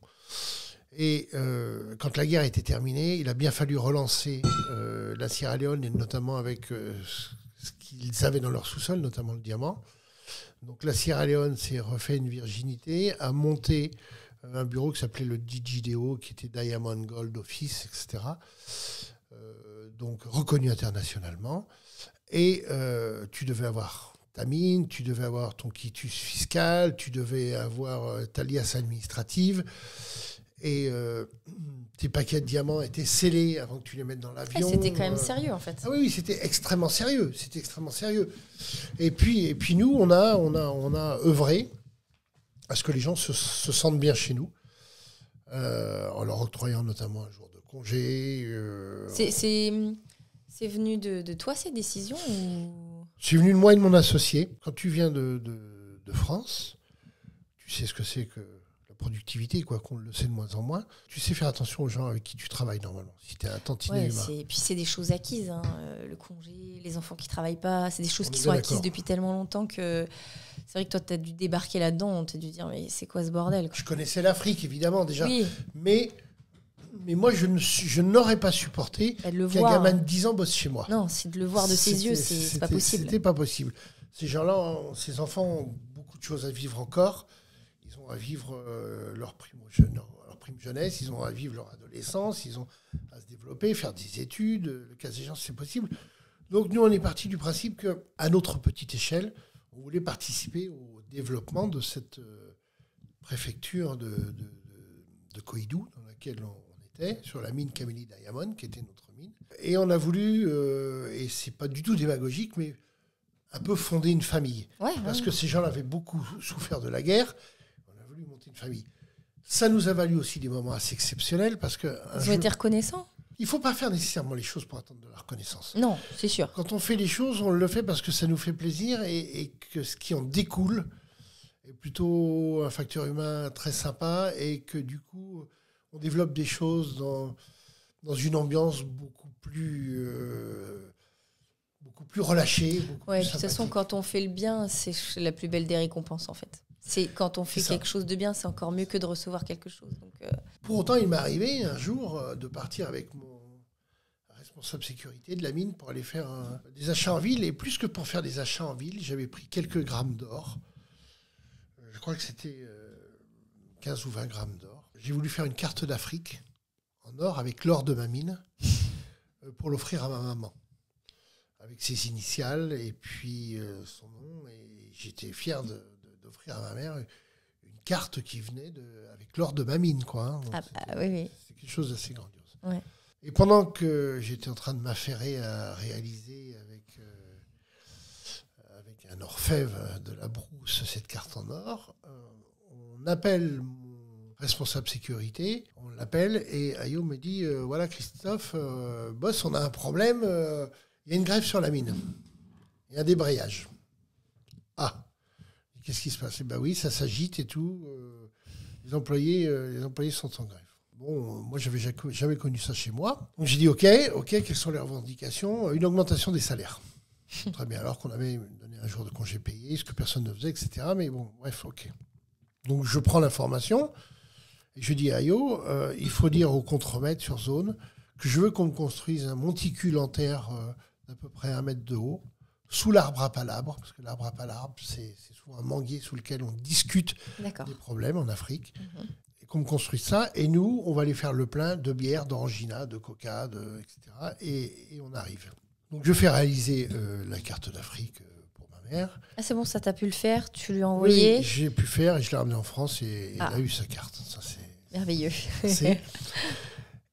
Et quand la guerre était terminée, il a bien fallu relancer la Sierra Leone, et notamment avec ce qu'ils avaient dans leur sous-sol, notamment le diamant. Donc, la Sierra Leone s'est refait une virginité, a monté... un bureau qui s'appelait le DigiDeo, qui était Diamond Gold Office, etc. Donc reconnu internationalement. Et tu devais avoir ta mine, tu devais avoir ton quitus fiscal, tu devais avoir ta liasse administrative. Et tes paquets de diamants étaient scellés avant que tu les mettes dans l'avion. C'était quand même sérieux, en fait. Ah oui, c'était extrêmement sérieux. C'était extrêmement sérieux. Et puis nous, on a œuvré à ce que les gens se sentent bien chez nous, en leur octroyant notamment un jour de congé. C'est venu de toi, ces décisions ou... C'est venu de moi et de mon associé. Quand tu viens de France, tu sais ce que c'est que la productivité, quoi qu'on le sait de moins en moins. Tu sais faire attention aux gens avec qui tu travailles normalement. Si tu es un tantinet humain. Et puis c'est des choses acquises. Hein. Le congé, les enfants qui ne travaillent pas, c'est des choses qui sont acquises depuis tellement longtemps que c'est vrai que toi, tu as dû débarquer là-dedans. Tu as dû dire, mais c'est quoi ce bordel, quoi. Je connaissais l'Afrique, évidemment, déjà. Oui. Mais moi, je n'aurais pas supporté qu'un gamin de 10 ans bosse chez moi. Non, c'est de le voir de ses yeux, c'est pas possible. C'était pas possible. Ces gens-là, ces enfants ont beaucoup de choses à vivre encore. Ils ont à vivre leur prime jeunesse, ils ont à vivre leur adolescence, ils ont à se développer, faire des études, le cas échéant, c'est possible. Donc nous, on est parti du principe qu'à notre petite échelle, on voulait participer au développement de cette préfecture de Koïdou, dans laquelle on était, sur la mine Camélie Diamond, qui était notre mine. Et on a voulu, et c'est pas du tout démagogique, mais un peu fonder une famille. Parce que ces gens-là avaient beaucoup souffert de la guerre. On a voulu monter une famille. Ça nous a valu aussi des moments assez exceptionnels parce que... Ils ont été reconnaissants. Il ne faut pas faire nécessairement les choses pour attendre de la reconnaissance. Non, c'est sûr. Quand on fait les choses, on le fait parce que ça nous fait plaisir et que ce qui en découle est plutôt un facteur humain très sympa et que du coup, on développe des choses dans une ambiance beaucoup plus relâchée. De toute façon, quand on fait le bien, c'est la plus belle des récompenses en fait. C'est quand on fait quelque chose de bien, c'est encore mieux que de recevoir quelque chose. Donc, Pour autant, il m'est arrivé un jour de partir avec mon responsable sécurité de la mine pour aller faire des achats en ville. Et plus que pour faire des achats en ville, j'avais pris quelques grammes d'or. Je crois que c'était 15 ou 20 grammes d'or. J'ai voulu faire une carte d'Afrique en or avec l'or de ma mine pour l'offrir à ma maman. Avec ses initiales et puis son nom. Et j'étais fier d'offrir à ma mère une carte qui venait avec l'or de ma mine, quoi. Hein. Oui. C'est quelque chose d'assez grandiose. Ouais. Et pendant que j'étais en train de m'affairer à réaliser avec un orfèvre de la Brousse cette carte en or, on appelle mon responsable sécurité, on l'appelle et Ayo me dit voilà Christophe, boss, on a un problème, il y a une grève sur la mine, il y a un débrayage. Ah, qu'est-ce qui se passe? Oui, ça s'agite et tout, les employés sont en grève. Bon, moi, j'avais jamais connu ça chez moi. Donc, j'ai dit, OK, quelles sont les revendications? Une augmentation des salaires. Très bien, alors qu'on avait donné un jour de congé payé, ce que personne ne faisait, etc. Mais bon, bref, OK. Donc, je prends l'information et je dis à Ayo, il faut dire au contremaître sur zone que je veux qu'on me construise un monticule en terre d'à peu près 1 mètre de haut, sous l'arbre à palabre, parce que l'arbre à palabre, c'est souvent un manguier sous lequel on discute des problèmes en Afrique. Mm-hmm. Qu'on me construise ça, et nous, on va aller faire le plein de bière, d'orangina, de coca, etc. Et on arrive. Donc, je fais réaliser la carte d'Afrique pour ma mère. Ah, c'est bon, ça t'as pu le faire? Tu lui as envoyé? Oui, j'ai pu faire, et je l'ai ramené en France, et elle a eu sa carte. Ça, c'est merveilleux.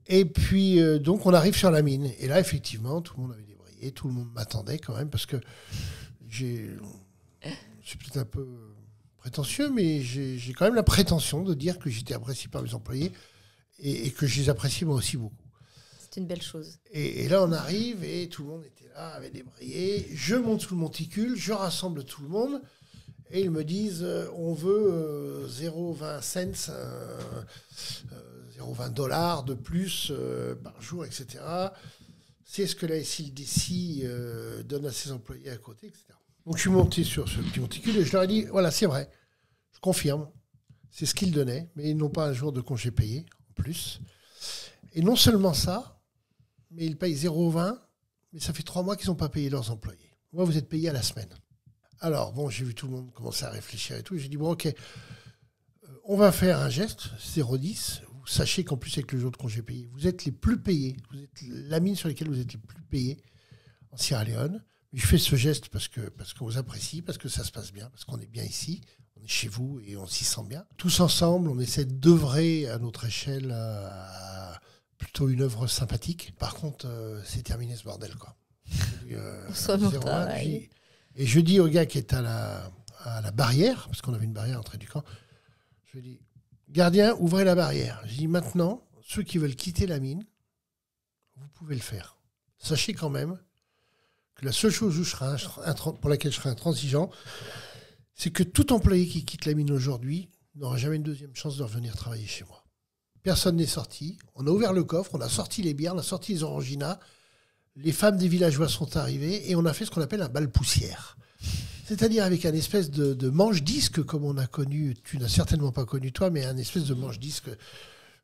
Et puis, donc, on arrive sur la mine. Et là, effectivement, tout le monde avait débrayé, tout le monde m'attendait quand même, parce que c'est peut-être un peu prétentieux, mais j'ai quand même la prétention de dire que j'étais apprécié par mes employés et que je les apprécie moi aussi beaucoup. C'est une belle chose. Et là, on arrive et tout le monde était là, avait débrayé. Je monte sous le monticule, je rassemble tout le monde et ils me disent on veut 0,20 cents, 0,20 dollars de plus par jour, etc. C'est ce que la SILDC donne à ses employés à côté, etc. Donc, je suis monté sur ce petit monticule et je leur ai dit, voilà, c'est vrai, je confirme, c'est ce qu'ils donnaient, mais ils n'ont pas un jour de congé payé, en plus. Et non seulement ça, mais ils payent 0,20, mais ça fait 3 mois qu'ils n'ont pas payé leurs employés. Moi, vous êtes payés à la semaine. Alors, bon, j'ai vu tout le monde commencer à réfléchir et tout, et j'ai dit, bon, OK, on va faire un geste, 0,10, vous sachez qu'en plus, avec le jour de congé payé, vous êtes les plus payés, vous êtes la mine sur laquelle vous êtes les plus payés en Sierra Leone. Je fais ce geste parce qu'on vous apprécie, parce que ça se passe bien, parce qu'on est bien ici, on est chez vous et on s'y sent bien. Tous ensemble, on essaie d'œuvrer à notre échelle à plutôt une œuvre sympathique. Par contre, c'est terminé ce bordel, quoi. Et je dis au gars qui est à la barrière, parce qu'on avait une barrière à l'entrée du camp, je lui dis, gardien, ouvrez la barrière. Je dis, maintenant, ceux qui veulent quitter la mine, vous pouvez le faire. Sachez quand même que la seule chose pour laquelle je serai intransigeant, c'est que tout employé qui quitte la mine aujourd'hui n'aura jamais une deuxième chance de revenir travailler chez moi. Personne n'est sorti. On a ouvert le coffre, on a sorti les bières, on a sorti les oranginas. Les femmes des villageois sont arrivées et on a fait ce qu'on appelle un bal poussière. C'est-à-dire avec un espèce de manche-disque, comme on a connu, tu n'as certainement pas connu toi, mais un espèce de manche-disque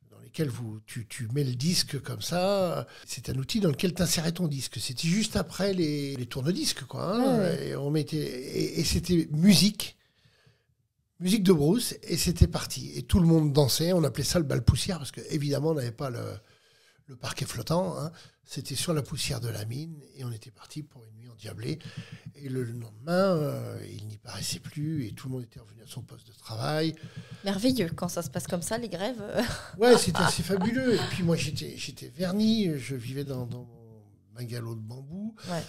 dans lequel tu mets le disque comme ça. C'est un outil dans lequel tu insérais ton disque. C'était juste après les tourne-disques, quoi. Hein. Ouais. Et c'était musique de brousse, et c'était parti. Et tout le monde dansait, on appelait ça le bal poussière, parce qu'évidemment, on n'avait pas le parquet flottant, hein. C'était sur la poussière de la mine, et on était parti pour une nuit endiablée. Et le lendemain, il n'y paraissait plus, et tout le monde était revenu à son poste de travail. Merveilleux, quand ça se passe comme ça, les grèves. Ouais, c'était assez fabuleux. Et puis moi, j'étais verni, je vivais dans mon bungalow de bambou, ouais.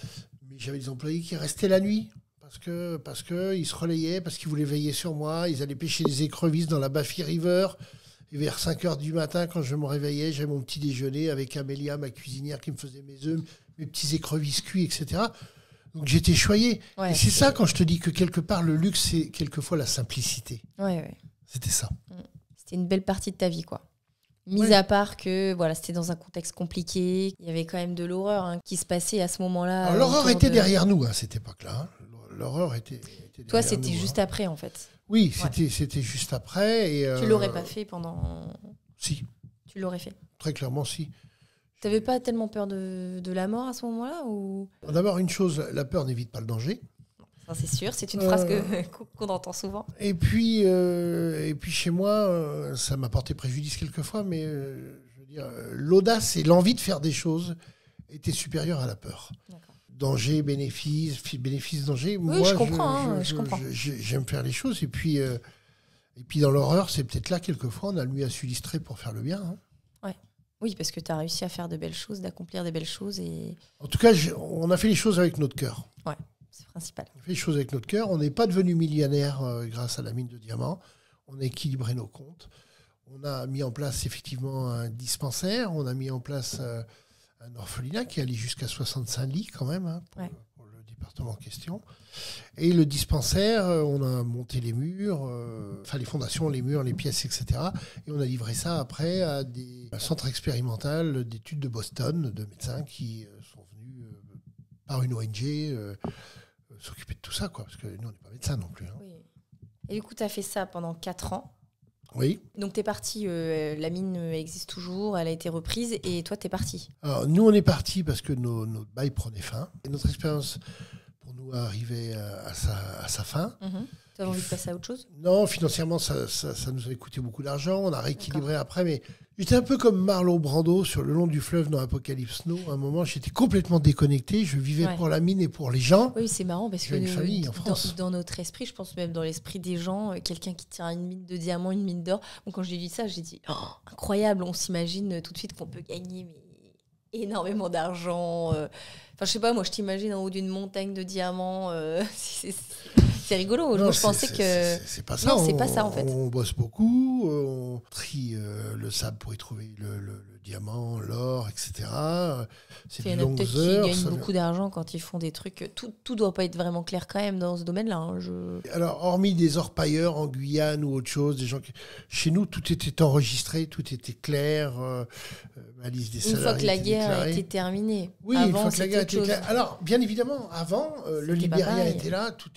Mais j'avais des employés qui restaient la nuit. Parce que ils se relayaient, parce qu'ils voulaient veiller sur moi. Ils allaient pêcher des écrevisses dans la Baffy River. Et vers 5h du matin, quand je me réveillais, j'avais mon petit déjeuner avec Amélia, ma cuisinière, qui me faisait mes œufs, mes petits écrevisses cuits, etc. Donc j'étais choyé. Ouais, et c'est ça, quand je te dis que quelque part, le luxe, c'est quelquefois la simplicité. Ouais. C'était ça. C'était une belle partie de ta vie, quoi. Mis à part que voilà, c'était dans un contexte compliqué. Il y avait quand même de l'horreur qui se passait à ce moment-là. Alors, l'horreur était derrière nous à cette époque-là. L'horreur était toi, c'était juste après, en fait. Oui, c'était juste après. Et tu l'aurais pas fait pendant... Si. Tu l'aurais fait. Très clairement, si. T'avais pas tellement peur de la mort à ce moment-là ou... D'abord, une chose, la peur n'évite pas le danger. Ça, c'est sûr, c'est une phrase qu'on entend souvent. Et puis chez moi, ça m'a porté préjudice quelquefois, mais je veux dire, l'audace et l'envie de faire des choses étaient supérieures à la peur. D'accord. Danger, bénéfice, danger. Oui, moi, je comprends. J'aime faire les choses. Et puis dans l'horreur, c'est peut-être là, quelquefois, on a le mieux à s'illustrer pour faire le bien. Hein. Ouais. Oui, parce que tu as réussi à faire de belles choses, d'accomplir des belles choses. Et... En tout cas, on a fait les choses avec notre cœur. Ouais, c'est principal. On a fait les choses avec notre cœur. On n'est pas devenu millionnaire grâce à la mine de diamants. On a équilibré nos comptes. On a mis en place, effectivement, un dispensaire. On a mis en place... un orphelinat qui allait jusqu'à 65 lits quand même, hein, pour le département en question. Et le dispensaire, on a monté les murs, les fondations, les murs, les pièces, etc. Et on a livré ça après à un centre expérimental d'études de Boston, de médecins qui sont venus par une ONG s'occuper de tout ça, quoi, parce que nous, on n'est pas médecins non plus. Hein. Oui. Et du coup, tu as fait ça pendant 4 ans. Oui. Donc, tu es parti, la mine existe toujours, elle a été reprise, et toi, tu es parti. Alors, nous, on est parti parce que notre bail prenait fin. Et notre expérience, pour nous, arrivait à sa fin. Tu avais envie de passer à autre chose ? Non, financièrement, ça nous avait coûté beaucoup d'argent. On a rééquilibré après, mais j'étais un peu comme Marlon Brando sur le long du fleuve dans Apocalypse Now. À un moment, j'étais complètement déconnecté. Je vivais pour la mine et pour les gens. Oui, c'est marrant parce que une famille en France. Dans notre esprit, je pense même dans l'esprit des gens, quelqu'un qui tient une mine de diamants, une mine d'or. Donc, quand j'ai dit ça, j'ai dit incroyable. On s'imagine tout de suite qu'on peut gagner énormément d'argent. Enfin, je sais pas, moi, je t'imagine en haut d'une montagne de diamants. C'est rigolo. Non, je pensais que... C'est pas ça. Non, c'est pas ça, en fait. On bosse beaucoup, on trie le sable pour y trouver le diamant, l'or, etc. C'est des longues heures. Ils gagnent beaucoup d'argent quand ils font des trucs. Tout doit pas être vraiment clair quand même dans ce domaine-là. Hein. Alors, hormis des orpailleurs en Guyane ou autre chose, des gens chez nous, tout était enregistré, tout était clair. La liste des salariés. Une fois que la guerre était terminée. Oui, une fois que la guerre était claire. Alors, bien évidemment, avant, le Libéria était là, tout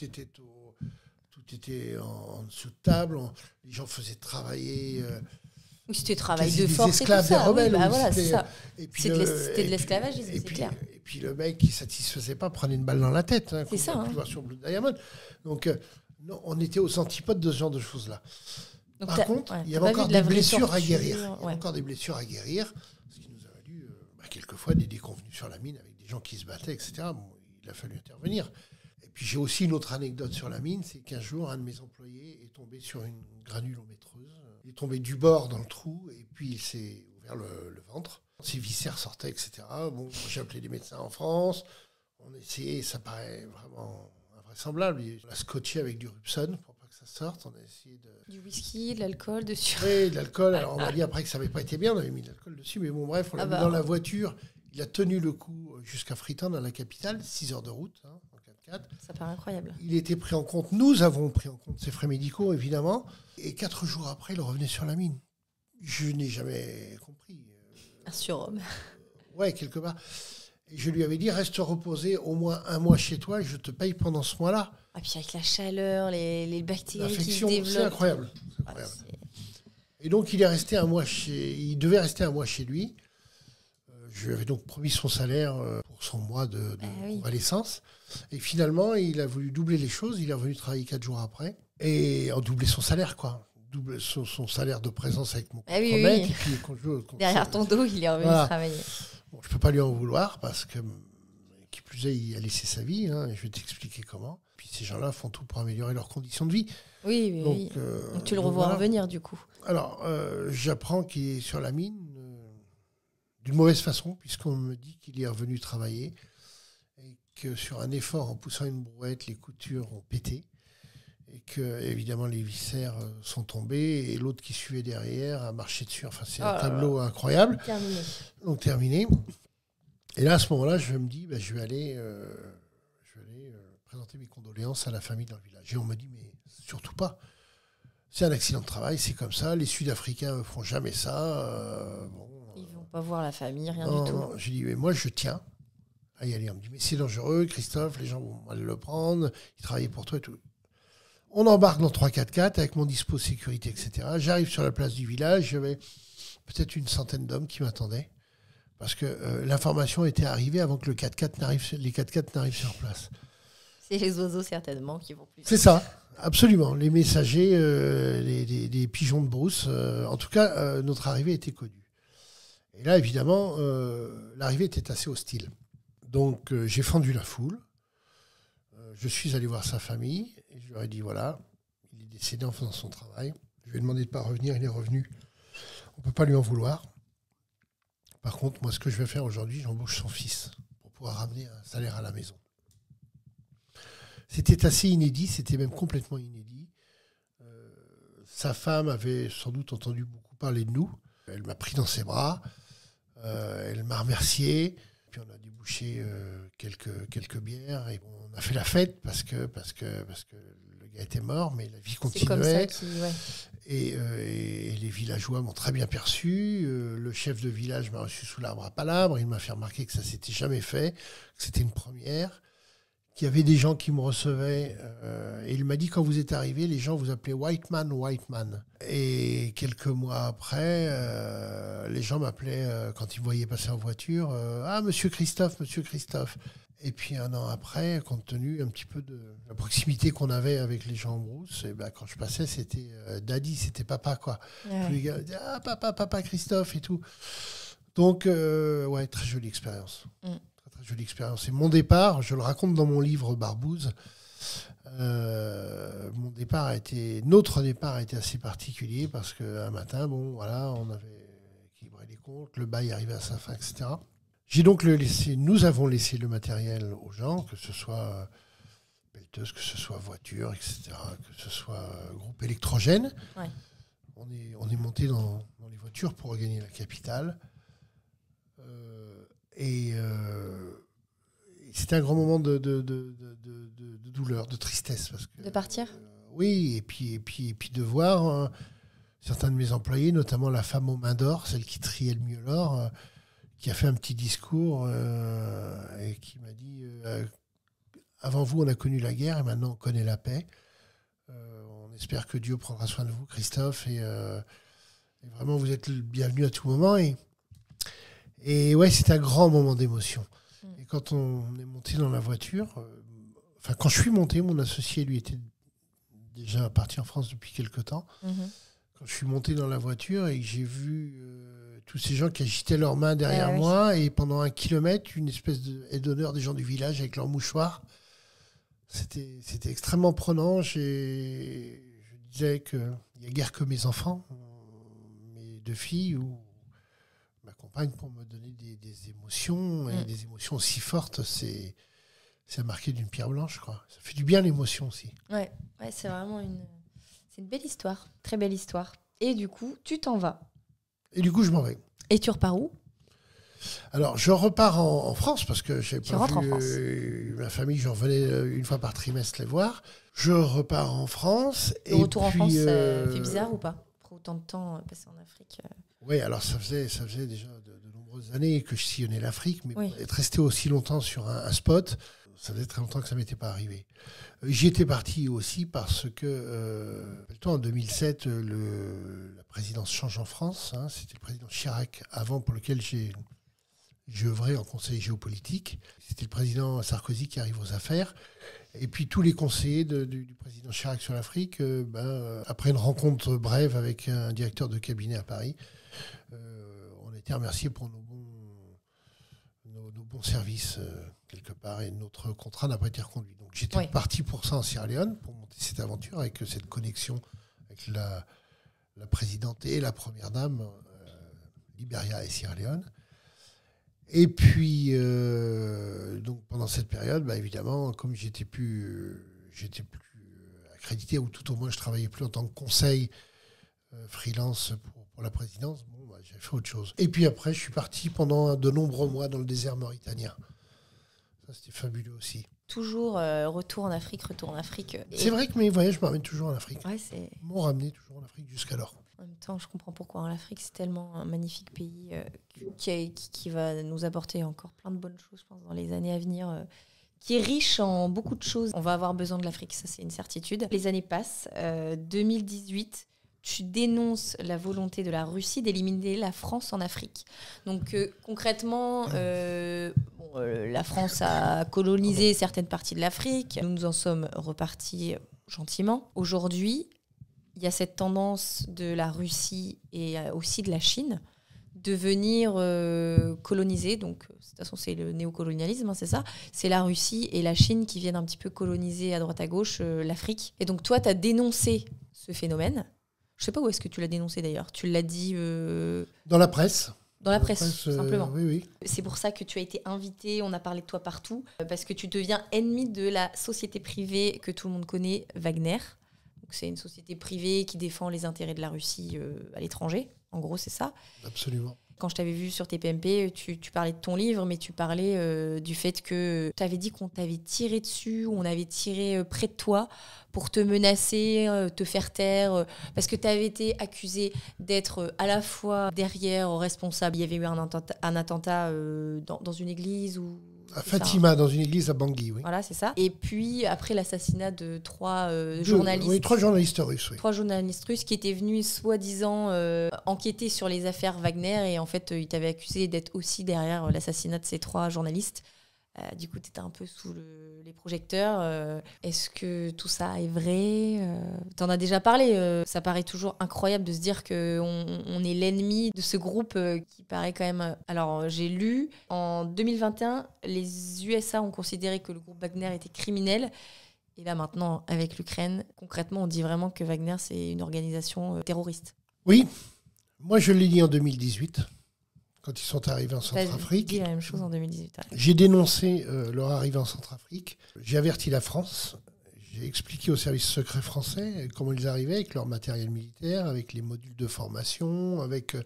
était en dessous de table, les gens faisaient travailler. Oui, c'était travail de force et tout ça. Des rebelles. Oui, voilà, c'est ça. C'était de l'esclavagisme, c'est clair. Et puis le mec qui ne satisfaisait pas prenait une balle dans la tête. Hein, c'est ça. Sur Blue Diamond. Donc, non, on était aux antipodes de ce genre de choses-là. Donc, par contre, il y avait encore des blessures à guérir. Il y avait encore des blessures à guérir, ce qui nous a valu quelquefois des déconvenues sur la mine avec des gens qui se battaient, etc. Bon, il a fallu intervenir. Et puis j'ai aussi une autre anecdote sur la mine, c'est qu'un jour, un de mes employés est tombé sur une granulométreuse. Il est tombé du bord dans le trou et puis il s'est ouvert le ventre. Ses viscères sortaient, etc. Bon, j'ai appelé des médecins en France. On a essayé, ça paraît vraiment invraisemblable. On l'a scotché avec du Rupson pour pas que ça sorte. On a essayé du whisky, de l'alcool dessus. Oui, de l'alcool. Alors on m'a dit après que ça n'avait pas été bien, on avait mis de l'alcool dessus. Mais bon, bref, on l'a mis dans la voiture. Il a tenu le coup jusqu'à Freetown, dans la capitale, 6 heures de route, en 4x4. Ça paraît incroyable. Il était pris en compte, nous avons pris en compte ses frais médicaux, évidemment. Et 4 jours après, il revenait sur la mine. Je n'ai jamais compris. Un surhomme. Ouais, quelque part. Et je lui avais dit, reste reposé au moins 1 mois chez toi et je te paye pendant ce mois-là. Et puis avec la chaleur, les bactéries qui se développent. C'est incroyable. Et donc, il devait rester 1 mois chez lui. Je lui avais donc promis son salaire pour son mois de convalescence. Et finalement, il a voulu doubler les choses. Il est revenu travailler 4 jours après. Et en doubler son salaire, quoi. Doubler son salaire de présence avec mon mec. Et puis, derrière ton dos, il est revenu travailler. Bon, je ne peux pas lui en vouloir parce que, qui plus est, il a laissé sa vie. Et je vais t'expliquer comment. Puis ces gens-là font tout pour améliorer leurs conditions de vie. Oui. Donc tu le revois revenir, du coup. Alors, j'apprends qu'il est sur la mine d'une mauvaise façon, puisqu'on me dit qu'il est revenu travailler et que sur un effort, en poussant une brouette, les coutures ont pété et que, évidemment, les viscères sont tombés et l'autre qui suivait derrière a marché dessus. Enfin, c'est un tableau incroyable. Terminé. Donc, terminé. Et là, à ce moment-là, je me dis, je vais aller présenter mes condoléances à la famille dans le village. Et on me dit, mais surtout pas. C'est un accident de travail, c'est comme ça. Les Sud-Africains ne font jamais ça. Ils ne vont pas voir la famille, rien du tout. Non, je dis, mais moi, je tiens à y aller. On me dit, mais c'est dangereux, Christophe, les gens vont mal le prendre, ils travaillaient pour toi et tout. On embarque dans 3x4 avec mon dispo sécurité, etc. J'arrive sur la place du village, j'avais peut-être une centaine d'hommes qui m'attendaient. Parce que l'information était arrivée avant que les 4x4 n'arrivent sur place. C'est les oiseaux, certainement, qui vont plus. C'est ça, absolument. Les messagers, les pigeons de brousse. En tout cas, notre arrivée était connue. Et là, évidemment, l'arrivée était assez hostile. Donc, j'ai fendu la foule. Je suis allé voir sa famille. Et je leur ai dit, voilà, il est décédé en faisant son travail. Je lui ai demandé de ne pas revenir. Il est revenu. On ne peut pas lui en vouloir. Par contre, moi, ce que je vais faire aujourd'hui, j'embauche son fils pour pouvoir ramener un salaire à la maison. C'était assez inédit, c'était même complètement inédit. Sa femme avait sans doute entendu beaucoup parler de nous. Elle m'a pris dans ses bras, elle m'a remercié. Puis on a débouché quelques bières et on a fait la fête parce que le gars était mort, mais la vie continuait. C'est comme ça et les villageois m'ont très bien perçu. Le chef de village m'a reçu sous l'arbre à palabre. Il m'a fait remarquer que ça s'était jamais fait, que c'était une première. Qu'il y avait des gens qui me recevaient. Et il m'a dit, quand vous êtes arrivé, les gens vous appelaient White Man, White Man. Et quelques mois après, les gens m'appelaient, quand ils me voyaient passer en voiture, ah, Monsieur Christophe, Monsieur Christophe. Et puis 1 an après, compte tenu un petit peu de la proximité qu'on avait avec les gens en brousse, et quand je passais, c'était Daddy, c'était papa, quoi. Ouais. Les gars disaient, ah, papa Christophe et tout. Donc, très jolie expérience. Très jolie expérience. Et mon départ, je le raconte dans mon livre Barbouze, notre départ a été assez particulier parce qu'un matin, on avait équilibré les comptes, le bail arrivait à sa fin, etc. Nous avons laissé le matériel aux gens, que ce soit pelleteuse, que ce soit voiture, etc., que ce soit groupe électrogène. Ouais. On est monté dans les voitures pour regagner la capitale. C'était un grand moment de douleur, de tristesse. Parce que, de partir oui, et puis de voir certains de mes employés, notamment la femme aux mains d'or, celle qui triait le mieux l'or, qui a fait un petit discours et qui m'a dit avant vous, on a connu la guerre et maintenant on connaît la paix. On espère que Dieu prendra soin de vous, Christophe, et vraiment vous êtes le bienvenu à tout moment. Et ouais, c'est un grand moment d'émotion. Et quand on est monté dans la voiture, quand je suis monté, mon associé, lui, était déjà parti en France depuis quelque temps. Quand je suis monté dans la voiture et que j'ai vu tous ces gens qui agitaient leurs mains derrière moi, et pendant 1 kilomètre, une espèce d'aide d'honneur des gens du village avec leurs mouchoirs, c'était extrêmement prenant. Je disais qu'il n'y a guère que mes enfants, mes 2 filles, ou ma compagne, pour me donner des émotions, et des émotions aussi fortes, c'est marqué d'une pierre blanche, quoi. Ça fait du bien, l'émotion aussi. Ouais, c'est vraiment une belle histoire, très belle histoire. Et du coup, tu t'en vas. Et du coup, je m'en vais. Et tu repars où ? Alors, je repars en France parce que j'ai pas rentres en vu France. ma famille. Je revenais une fois par trimestre les voir. Je repars en France. Le retour en France, fait bizarre ou pas? Après autant de temps passé en Afrique. Oui, alors ça faisait déjà de nombreuses années que je sillonnais l'Afrique, mais être resté aussi longtemps sur un spot, ça faisait très longtemps que ça ne m'était pas arrivé. J'y étais parti aussi parce que, en 2007, la présidence change en France. Hein, c'était le président Chirac avant, pour lequel j'ai œuvré en conseil géopolitique. C'était le président Sarkozy qui arrive aux affaires. Et puis tous les conseillers du président Chirac sur l'Afrique, après une rencontre brève avec un directeur de cabinet à Paris, on a été remerciés pour nos bons services quelque part, et notre contrat n'a pas été reconduit. Donc j'étais parti pour ça en Sierra Leone, pour monter cette aventure avec cette connexion avec la présidente et la première dame, Libéria et Sierra Leone. Et puis, donc pendant cette période, évidemment, comme j'étais plus accrédité, ou tout au moins je travaillais plus en tant que conseil freelance pour la présidence, j'ai fait autre chose. Et puis après, je suis parti pendant de nombreux mois dans le désert mauritanien. Ça, c'était fabuleux aussi. Toujours retour en Afrique. C'est vrai que mes voyages m'amènent toujours en Afrique. Ouais, m'ont ramené toujours en Afrique jusqu'alors. En même temps, je comprends pourquoi. L'Afrique, c'est tellement un magnifique pays qui va nous apporter encore plein de bonnes choses, je pense, dans les années à venir, qui est riche en beaucoup de choses. On va avoir besoin de l'Afrique, ça c'est une certitude. Les années passent. 2018, tu dénonces la volonté de la Russie d'éliminer la France en Afrique. Donc concrètement, la France a colonisé certaines parties de l'Afrique. Nous en sommes repartis gentiment. Aujourd'hui, il y a cette tendance de la Russie et aussi de la Chine de venir coloniser. Donc, de toute façon, c'est le néocolonialisme, c'est ça. C'est la Russie et la Chine qui viennent un petit peu coloniser à droite à gauche l'Afrique. Et donc, toi, tu as dénoncé ce phénomène. Je ne sais pas où est-ce que tu l'as dénoncé d'ailleurs. Tu l'as dit... Dans la presse. Dans la presse, simplement. Oui. C'est pour ça que tu as été invité, on a parlé de toi partout, parce que tu deviens ennemi de la société privée que tout le monde connaît, Wagner. Donc, c'est une société privée qui défend les intérêts de la Russie à l'étranger. En gros, c'est ça. Absolument. Quand je t'avais vu sur TPMP, tu parlais de ton livre, mais tu parlais du fait que tu avais dit qu'on t'avait tiré dessus, ou on avait tiré près de toi pour te menacer, te faire taire, parce que tu avais été accusé d'être à la fois derrière responsable. Il y avait eu un attentat dans une église ou... À Fatima, dans une église à Bangui, oui. Voilà, c'est ça. Et puis, après l'assassinat de 3 journalistes... Oui, 3 journalistes russes, oui. 3 journalistes russes qui étaient venus, soi-disant, enquêter sur les affaires Wagner. Et en fait, ils t'avaient accusé d'être aussi derrière l'assassinat de ces 3 journalistes. Du coup, tu étais un peu sous les projecteurs. Est-ce que tout ça est vrai? Tu en as déjà parlé. Ça paraît toujours incroyable de se dire qu'on est l'ennemi de ce groupe qui paraît quand même... Alors, j'ai lu, en 2021, les USA ont considéré que le groupe Wagner était criminel. Et là, maintenant, avec l'Ukraine, concrètement, on dit vraiment que Wagner, c'est une organisation terroriste. Oui. Moi, je l'ai dit en 2018. Quand ils sont arrivés en Centrafrique. J'ai dit la même chose en 2018. J'ai dénoncé leur arrivée en Centrafrique. J'ai averti la France. J'ai expliqué aux services secrets français comment ils arrivaient avec leur matériel militaire, avec les modules de formation, avec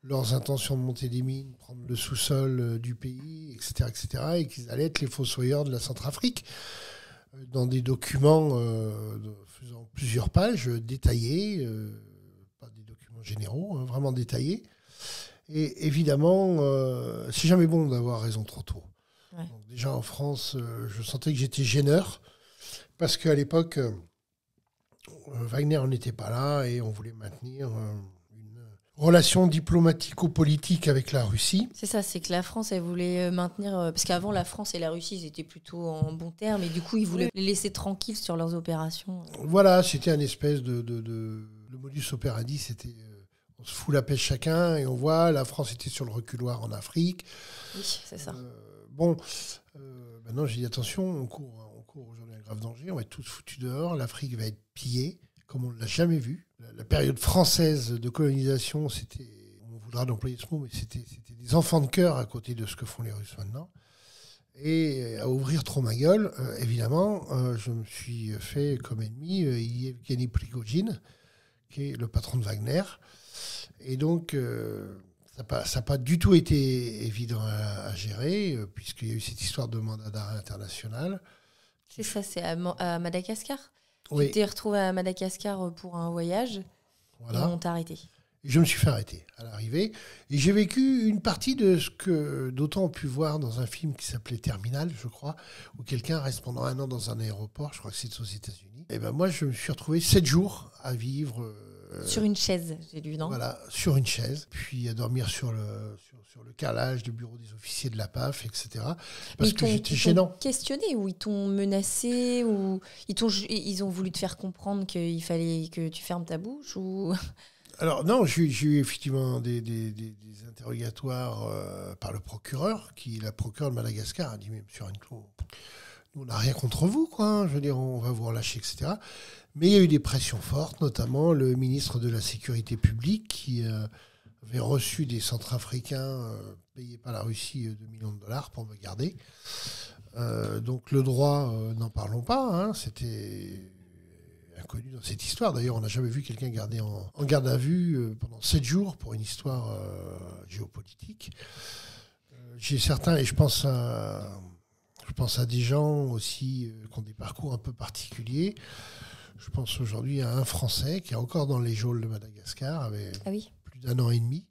leurs intentions de monter des mines, prendre le sous-sol du pays, etc., et qu'ils allaient être les fossoyeurs de la Centrafrique. Dans des documents faisant plusieurs pages, détaillés, pas des documents généraux, vraiment détaillés. Et évidemment, c'est jamais bon d'avoir raison trop tôt. Ouais. Donc déjà en France, je sentais que j'étais gêneur, parce qu'à l'époque, Wagner n'était pas là et on voulait maintenir une relation diplomatico-politique avec la Russie. C'est ça, c'est que la France, elle voulait maintenir... parce qu'avant, la France et la Russie, ils étaient plutôt en bons termes, et du coup, ils voulaient les laisser tranquilles sur leurs opérations. Voilà, c'était un espèce de le modus operandi, c'était... On se fout la pêche chacun et on voit, la France était sur le reculoir en Afrique. Oui, c'est ça. Maintenant, j'ai dit attention, on court aujourd'hui un grave danger, on va être tous foutus dehors, l'Afrique va être pillée, comme on ne l'a jamais vu. La période française de colonisation, c'était, on voudra employer ce mot, mais c'était des enfants de cœur à côté de ce que font les Russes maintenant. Et à ouvrir trop ma gueule, évidemment, je me suis fait comme ennemi Yevgeny Prigojine, qui est le patron de Wagner. Et donc, Ça n'a pas du tout été évident à gérer, puisqu'il y a eu cette histoire de mandat d'arrêt international. C'est ça, c'est à Madagascar. Oui. Tu t'es retrouvé à Madagascar pour un voyage, et on t'a arrêté. Je me suis fait arrêter à l'arrivée. Et j'ai vécu une partie de ce que d'autres ont pu voir dans un film qui s'appelait Terminal, je crois, où quelqu'un reste pendant 1 an dans un aéroport, je crois que c'est aux États-Unis. Et ben moi, je me suis retrouvé 7 jours à vivre... sur une chaise, j'ai lu, non ? Voilà, sur une chaise, puis à dormir sur le carrelage du bureau des officiers de la PAF, etc. Parce que j'étais gênant. Ils t'ont questionné, ou ils t'ont menacé, ou ils ont voulu te faire comprendre qu'il fallait que tu fermes ta bouche, ou... Alors non, j'ai eu effectivement des interrogatoires par le procureur, la procureure de Madagascar a dit « Mais monsieur Renclos, nous on n'a rien contre vous, quoi. Hein. Je veux dire, on va vous relâcher, etc. » Mais il y a eu des pressions fortes, notamment le ministre de la Sécurité publique qui avait reçu des Centrafricains payés par la Russie 2 millions de dollars pour me garder. Donc le droit, n'en parlons pas, hein, c'était inconnu dans cette histoire. D'ailleurs, on n'a jamais vu quelqu'un gardé en garde à vue pendant 7 jours pour une histoire géopolitique. J'ai certains, et je pense à des gens aussi qui ont des parcours un peu particuliers. Je pense aujourd'hui à un Français qui est encore dans les geôles de Madagascar, avait plus d'1 an et demi,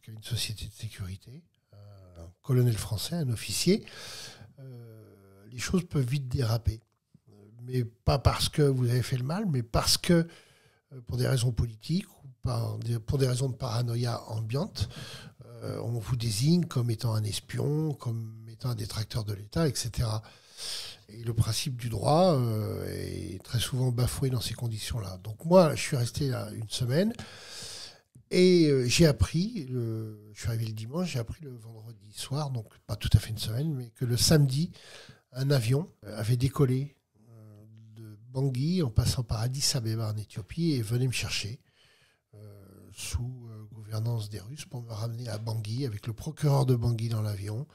qui a une société de sécurité, un colonel français, un officier. Les choses peuvent vite déraper. Mais pas parce que vous avez fait le mal, mais parce que, pour des raisons politiques ou pour des raisons de paranoïa ambiante, on vous désigne comme étant un espion, comme étant un détracteur de l'État, etc. Et le principe du droit est très souvent bafoué dans ces conditions-là. Donc moi, je suis resté là 1 semaine et j'ai appris, je suis arrivé le dimanche, j'ai appris le vendredi soir, donc pas tout à fait 1 semaine, mais que le samedi, un avion avait décollé Bangui, en passant par Addis Abeba en Éthiopie, et venait me chercher sous gouvernance des Russes pour me ramener à Bangui avec le procureur de Bangui dans l'avion,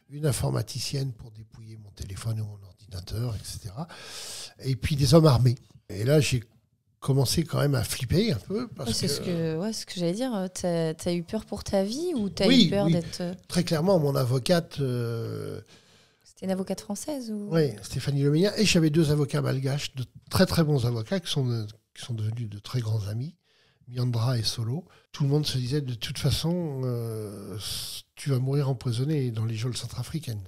une informaticienne pour dépouiller mon téléphone ou mon ordinateur, etc. Et puis des hommes armés. Et là, j'ai commencé quand même à flipper un peu. C'est ce que j'allais dire. T'as eu peur pour ta vie ou t'as eu peur d'être... Très clairement, mon avocate... C'était une avocate française ou... Oui, Stéphanie Leménière. Et j'avais 2 avocats malgaches, de très très bons avocats, qui sont devenus de très grands amis, Miandra et Solo. Tout le monde se disait, de toute façon, tu vas mourir empoisonné dans les geôles centrafricaines.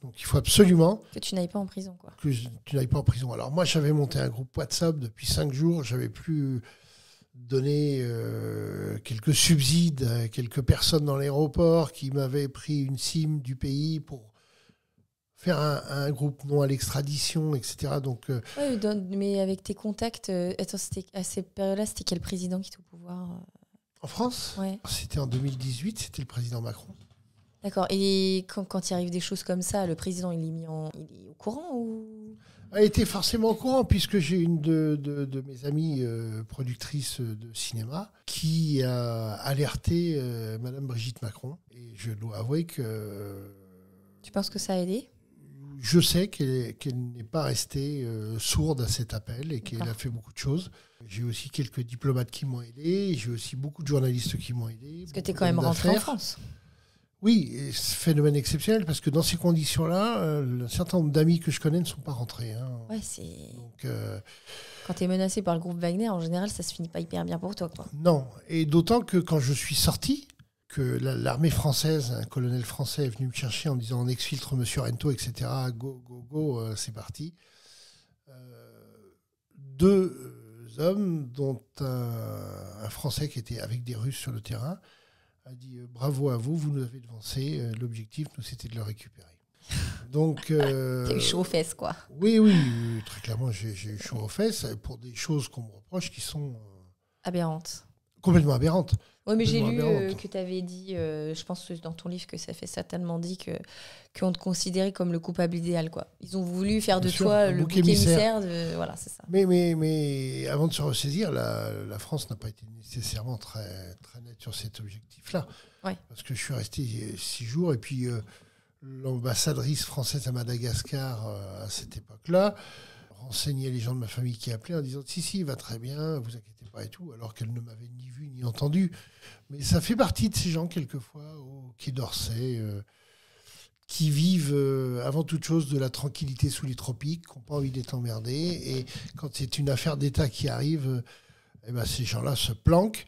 Donc il faut absolument... Que tu n'ailles pas en prison, quoi. Que tu n'ailles pas en prison. Alors moi, j'avais monté un groupe WhatsApp depuis 5 jours. J'avais plus donné quelques subsides à quelques personnes dans l'aéroport qui m'avaient pris une SIM du pays pour faire un groupe non à l'extradition, etc. Donc, mais avec tes contacts, à ces périodes-là, c'était quel président qui était au pouvoir en France ? Ouais. C'était en 2018, c'était le président Macron. D'accord. Et quand il arrive des choses comme ça, le président, il est au courant ou... Il était forcément au courant, puisque j'ai une de mes amies productrices de cinéma qui a alerté Madame Brigitte Macron. Et je dois avouer que... Tu penses que ça a aidé ? Je sais qu'elle n'est pas restée sourde à cet appel et qu'elle a fait beaucoup de choses. J'ai aussi quelques diplomates qui m'ont aidé. J'ai aussi beaucoup de journalistes qui m'ont aidé. Parce que tu es quand même rentré en France. Oui, phénomène exceptionnel parce que dans ces conditions-là, un certain nombre d'amis que je connais ne sont pas rentrés. Hein. Ouais, c'est... Donc, quand tu es menacé par le groupe Wagner, en général, ça se finit pas hyper bien pour toi, quoi. Non, et d'autant que quand je suis sorti, que l'armée française, un colonel français est venu me chercher en me disant on exfiltre monsieur Rento, etc. Go, c'est parti. 2 hommes, dont un Français qui était avec des Russes sur le terrain, a dit bravo à vous, vous nous avez devancé. L'objectif, nous, c'était de le récupérer. Donc, t'as eu chaud aux fesses, quoi. Oui, très clairement, j'ai eu chaud aux fesses pour des choses qu'on me reproche qui sont aberrantes. Complètement aberrantes. Oui, mais j'ai lu que tu avais dit, je pense dans ton livre que ça fait certainement dit qu'on te considérait comme le coupable idéal, quoi. Ils ont voulu faire de toi le bouc émissaire. Voilà, c'est ça. Mais avant de se ressaisir, la France n'a pas été nécessairement très, très nette sur cet objectif-là. Ouais. Parce que je suis resté 6 jours et puis l'ambassadrice française à Madagascar à cette époque-là renseignait les gens de ma famille qui appelaient en disant si, il va très bien, vous inquiétez pas et tout, alors qu'elle ne m'avait ni vu ni entendu. Mais ça fait partie de ces gens, quelquefois, au Quai d'Orsay, qui vivent avant toute chose de la tranquillité sous les tropiques, qui n'ont pas envie d'être emmerdés. Et quand c'est une affaire d'État qui arrive, ces gens-là se planquent.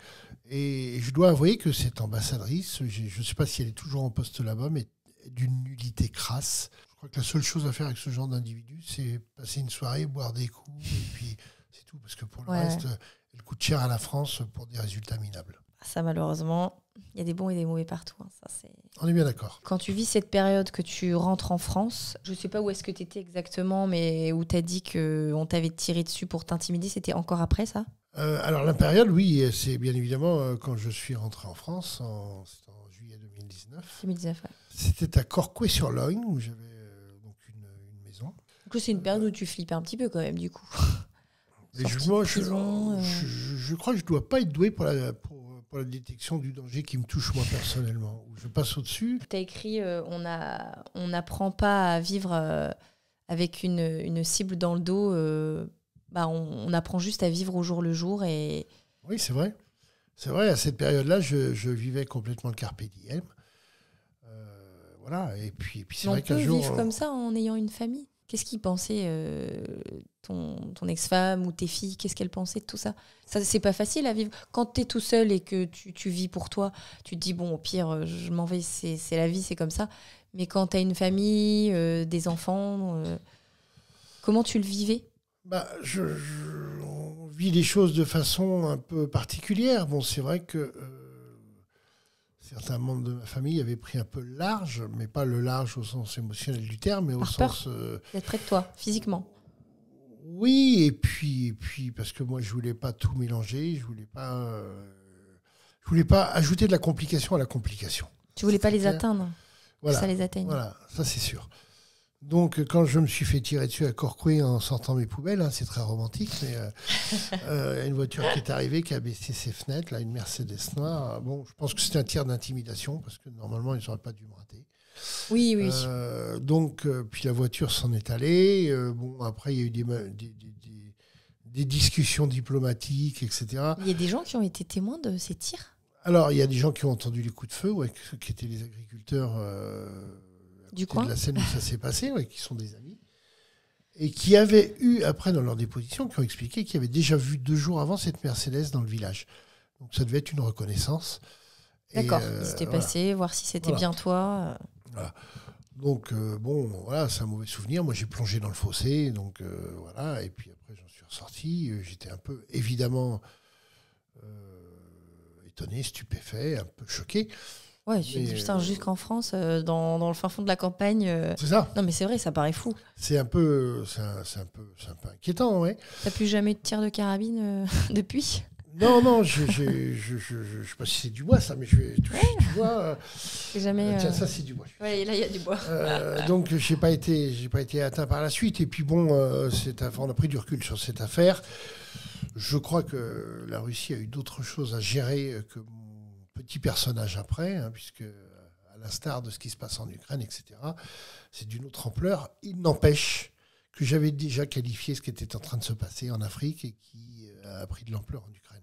Et je dois avouer que cette ambassadrice, je ne sais pas si elle est toujours en poste là-bas, mais d'une nullité crasse. Je crois que la seule chose à faire avec ce genre d'individu, c'est passer une soirée, boire des coups, et puis c'est tout. Parce que pour le reste, elle coûte cher à la France pour des résultats minables. Ça, malheureusement, il y a des bons et des mauvais partout. Hein. Ça, on est bien d'accord. Quand tu vis cette période que tu rentres en France, je ne sais pas où est-ce que tu étais exactement, mais où tu as dit qu'on t'avait tiré dessus pour t'intimider, c'était encore après ça ? Alors la période, oui, c'est bien évidemment quand je suis rentré en France, c'était en juillet 2019. 2019, ouais. C'était à Corcouët-sur-Logne, où j'avais donc une maison. Du coup, c'est une période où tu flippes un petit peu quand même, du coup. Je crois que je ne dois pas être doué pour la détection du danger qui me touche moi personnellement. Je passe au-dessus. Tu as écrit on n'apprend pas à vivre avec une cible dans le dos. On apprend juste à vivre au jour le jour. Et... Oui, c'est vrai. C'est vrai, à cette période-là, je vivais complètement le carpe diem. Voilà, et puis c'est vrai qu'un jour... On peut vivre comme ça en ayant une famille. Qu'est-ce qu'ils pensaient, ton ex-femme ou tes filles, qu'est-ce qu'elles pensaient de tout ça ? Ça, c'est pas facile à vivre. Quand tu es tout seul et que tu vis pour toi, tu te dis, bon, au pire, je m'en vais, c'est la vie, c'est comme ça. Mais quand tu as une famille, des enfants, comment tu le vivais ? On vit les choses de façon un peu particulière. Bon, c'est vrai que certains membres de ma famille avaient pris un peu le large, mais pas le large au sens émotionnel du terme, mais au sens... d'être près de toi, physiquement. Oui, et puis parce que moi, je voulais pas tout mélanger, je voulais pas ajouter de la complication à la complication. Tu voulais pas les atteindre, voilà, ça les atteigne. Voilà, ça c'est sûr. Donc, quand je me suis fait tirer dessus à Corcouët en sortant mes poubelles, c'est très romantique, mais une voiture qui est arrivée, qui a baissé ses fenêtres, là, une Mercedes noire. Bon, je pense que c'était un tir d'intimidation, parce que normalement, ils n'auraient pas dû me rater. Oui. Donc, puis la voiture s'en est allée. Après, il y a eu des discussions diplomatiques, etc. Il y a des gens qui ont été témoins de ces tirs ? Alors, il y a des gens qui ont entendu les coups de feu, qui étaient les agriculteurs... du coin, de la scène où ça s'est passé, qui sont des amis, et qui avaient eu, après, dans leur déposition, qui ont expliqué qu'ils avaient déjà vu 2 jours avant cette Mercedes dans le village. Donc ça devait être une reconnaissance. D'accord, ils s'étaient passés, voir si c'était bien toi. Voilà. Donc, c'est un mauvais souvenir. Moi, j'ai plongé dans le fossé, donc voilà, et puis après, j'en suis ressorti. J'étais un peu, évidemment, étonné, stupéfait, un peu choqué. Ouais, jusqu'en France, dans le fin fond de la campagne. C'est ça. Non, mais c'est vrai, ça paraît fou. C'est un peu inquiétant, ouais. T'as plus jamais eu de tir de carabine depuis ? Non, je sais pas si c'est du bois, ça, mais je vais toucher du bois. Jamais. Tiens, ça c'est du bois. Ouais, là il y a du bois. Donc j'ai pas été atteint par la suite. Et puis bon, on a pris du recul sur cette affaire. Je crois que la Russie a eu d'autres choses à gérer que mon petit personnage après, puisque à l'instar de ce qui se passe en Ukraine, etc., c'est d'une autre ampleur. Il n'empêche que j'avais déjà qualifié ce qui était en train de se passer en Afrique et qui a pris de l'ampleur en Ukraine.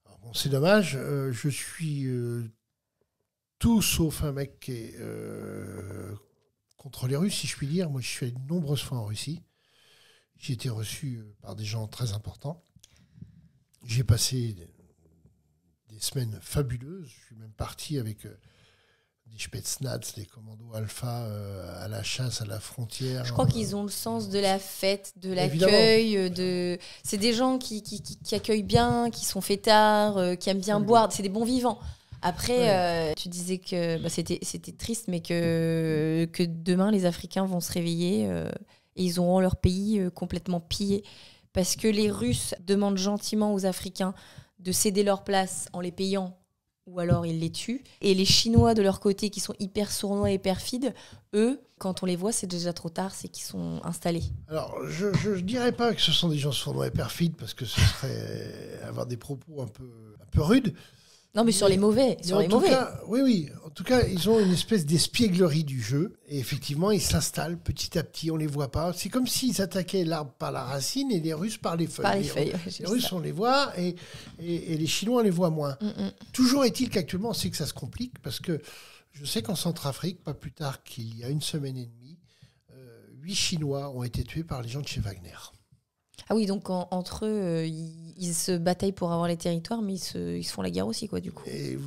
Alors bon, c'est dommage. Je suis tout sauf un mec qui est contre les Russes, si je puis dire. Moi, je suis allé de nombreuses fois en Russie. J'ai été reçu par des gens très importants. J'ai passé des semaines fabuleuses. Je suis même parti avec des Spetsnaz, des commandos alpha à la chasse, à la frontière. Je crois qu'ils ont le sens de la fête, de l'accueil. C'est des gens qui accueillent bien, qui sont fêtards, qui aiment bien boire. C'est des bons vivants. Après, tu disais que c'était triste, mais que demain, les Africains vont se réveiller et ils auront leur pays complètement pillé. Parce que les Russes demandent gentiment aux Africains de céder leur place en les payant, ou alors ils les tuent. Et les Chinois, de leur côté, qui sont hyper sournois et perfides, eux, quand on les voit, c'est déjà trop tard, c'est qu'ils sont installés. Alors, je ne dirais pas que ce sont des gens sournois et perfides, parce que ce serait avoir des propos un peu rudes. Non, mais sur les mauvais. Cas, oui. En tout cas, ils ont une espèce d'espièglerie du jeu. Et effectivement, ils s'installent petit à petit, on ne les voit pas. C'est comme s'ils attaquaient l'arbre par la racine et les Russes par les feuilles. Par les feuilles, les Russes, on les voit et les Chinois, on les voit moins. Toujours est-il qu'actuellement, on sait que ça se complique parce que je sais qu'en Centrafrique, pas plus tard qu'il y a une semaine et demie, 8 Chinois ont été tués par les gens de chez Wagner. Ah oui, donc entre eux, ils se bataillent pour avoir les territoires, mais ils se font la guerre aussi, quoi, du coup. Et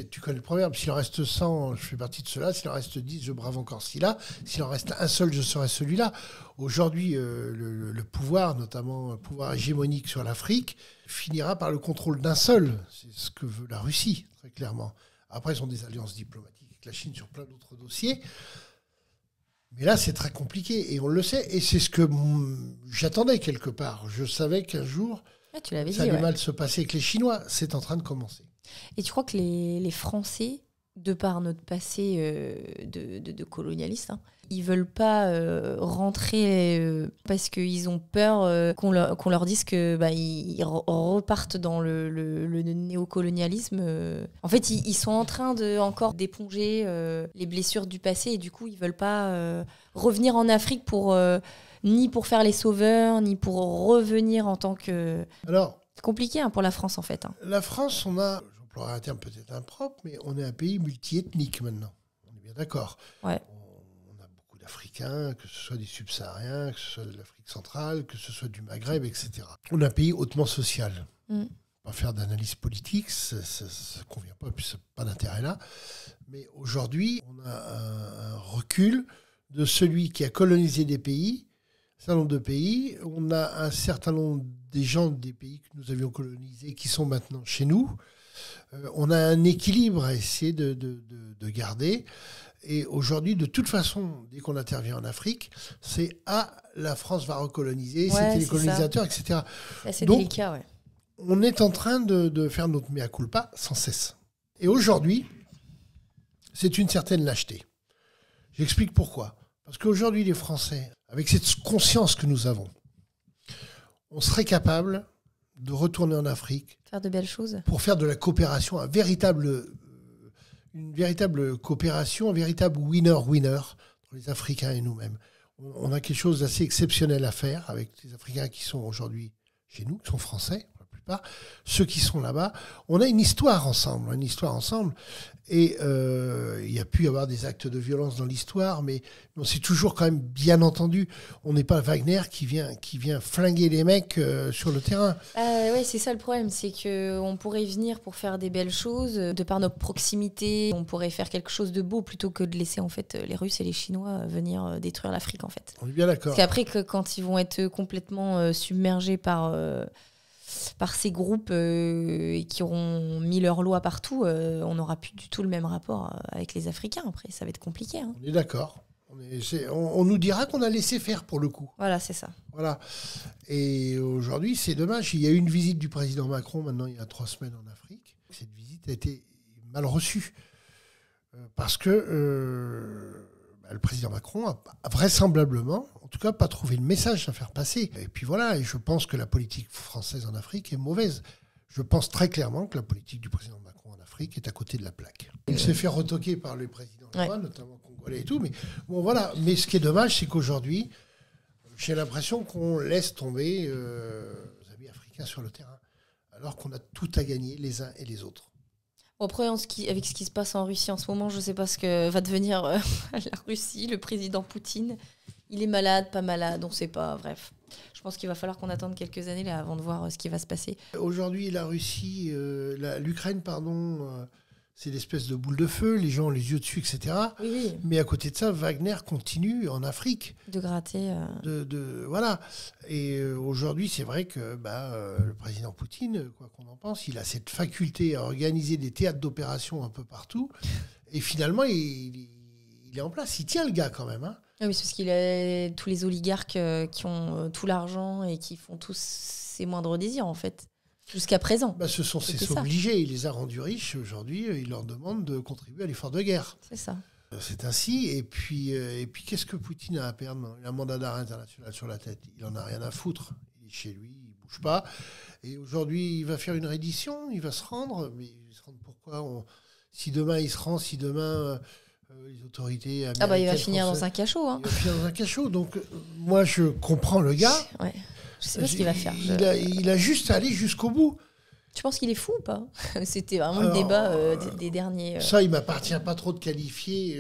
tu connais le proverbe, s'il en reste 100, je fais partie de ceux-là, s'il en reste 10, je brave encore celui-là, s'il en reste un seul, je serai celui-là. Aujourd'hui, le pouvoir, notamment le pouvoir hégémonique sur l'Afrique, finira par le contrôle d'un seul. C'est ce que veut la Russie, très clairement. Après, ils ont des alliances diplomatiques avec la Chine sur plein d'autres dossiers. Mais là, c'est très compliqué, et on le sait, et c'est ce que j'attendais quelque part. Je savais qu'un jour, ça allait mal se passer avec les Chinois. C'est en train de commencer. Et tu crois que les Français, de par notre passé de colonialiste, ils veulent pas rentrer parce qu'ils ont peur qu'on leur dise que ils repartent dans le néocolonialisme. En fait, ils sont en train encore d'éponger les blessures du passé et du coup, ils veulent pas revenir en Afrique ni pour faire les sauveurs, ni pour revenir en tant que... Alors, c'est compliqué pour la France, en fait. La France, j'emploierai un terme peut-être impropre, mais on est un pays multiethnique maintenant. On est bien d'accord. Ouais. On a beaucoup d'Africains, que ce soit des subsahariens, que ce soit de l'Afrique centrale, que ce soit du Maghreb, etc. On est un pays hautement social. Pas faire d'analyse politique, ça ne convient pas, puis ça n'a pas d'intérêt là. Mais aujourd'hui, on a un recul de celui qui a colonisé des pays, un certain nombre de pays. On a un certain nombre des gens des pays que nous avions colonisés qui sont maintenant chez nous. On a un équilibre à essayer de garder. Et aujourd'hui, de toute façon, dès qu'on intervient en Afrique, c'est la France va recoloniser, c'était les colonisateurs, ça. etc. C'est assez délicat, ouais. On est en train de faire notre mea culpa sans cesse. Et aujourd'hui, c'est une certaine lâcheté. J'explique pourquoi. Parce qu'aujourd'hui, les Français, avec cette conscience que nous avons, on serait capable de retourner en Afrique. Faire de belles choses. Pour faire de la coopération, une véritable coopération, un véritable winner-winner entre les Africains et nous-mêmes. On a quelque chose d'assez exceptionnel à faire avec les Africains qui sont aujourd'hui chez nous, qui sont français, pour la plupart, ceux qui sont là-bas. On a une histoire ensemble. Et il y a pu y avoir des actes de violence dans l'histoire, mais on s'est toujours quand même bien entendu. On n'est pas Wagner qui vient flinguer les mecs sur le terrain. Oui, c'est ça le problème, c'est qu'on pourrait venir pour faire des belles choses. De par notre proximité, on pourrait faire quelque chose de beau plutôt que de laisser en fait les Russes et les Chinois venir détruire l'Afrique en fait. On est bien d'accord. Parce qu'après, quand ils vont être complètement submergés par ces groupes qui auront mis leur loi partout, on n'aura plus du tout le même rapport avec les Africains. Après, ça va être compliqué. On est d'accord. On nous dira qu'on a laissé faire pour le coup. Voilà, c'est ça. Voilà. Et aujourd'hui, c'est dommage. Il y a eu une visite du président Macron, maintenant il y a 3 semaines en Afrique. Cette visite a été mal reçue. Parce que le président Macron a vraisemblablement, en tout cas, pas trouvé le message à faire passer. Et puis voilà, et je pense que la politique française en Afrique est mauvaise. Je pense très clairement que la politique du président Macron en Afrique est à côté de la plaque. Il s'est fait retoquer par le président notamment congolais et tout. Mais bon, voilà. Mais ce qui est dommage, c'est qu'aujourd'hui, j'ai l'impression qu'on laisse tomber les amis africains sur le terrain, alors qu'on a tout à gagner les uns et les autres. Après, avec ce qui se passe en Russie en ce moment, je ne sais pas ce que va devenir la Russie, le président Poutine. Il est malade, pas malade, on ne sait pas, bref. Je pense qu'il va falloir qu'on attende quelques années là, avant de voir ce qui va se passer. Aujourd'hui, la Russie, l'Ukraine, c'est l'espèce de boule de feu, les gens ont les yeux dessus, etc. Oui. Mais à côté de ça, Wagner continue en Afrique. De gratter. Voilà. Et aujourd'hui, c'est vrai que le président Poutine, quoi qu'on en pense, il a cette faculté à organiser des théâtres d'opération un peu partout. Et finalement, il est en place. Il tient le gars quand même. Oui, c'est parce qu'il a tous les oligarques qui ont tout l'argent et qui font tous ses moindres désirs, en fait. Jusqu'à présent. Ce sont ses obligés. Il les a rendus riches. Aujourd'hui, il leur demande de contribuer à l'effort de guerre. C'est ça. C'est ainsi. Et puis qu'est-ce que Poutine a à perdre ? Il a un mandat d'arrêt international sur la tête. Il n'en a rien à foutre. Il est chez lui, il ne bouge pas. Et aujourd'hui, il va faire une reddition. Il va se rendre. Mais il va se rendre pourquoi si demain il se rend, si demain les autorités américaines... il va finir dans un cachot. Hein. Il va finir dans un cachot. Donc, moi, je comprends le gars. Ouais. Je sais pas ce qu'il va faire. Il a juste à aller jusqu'au bout. Tu penses qu'il est fou ou pas? C'était vraiment le débat des derniers... Ça, il ne m'appartient pas trop de qualifier...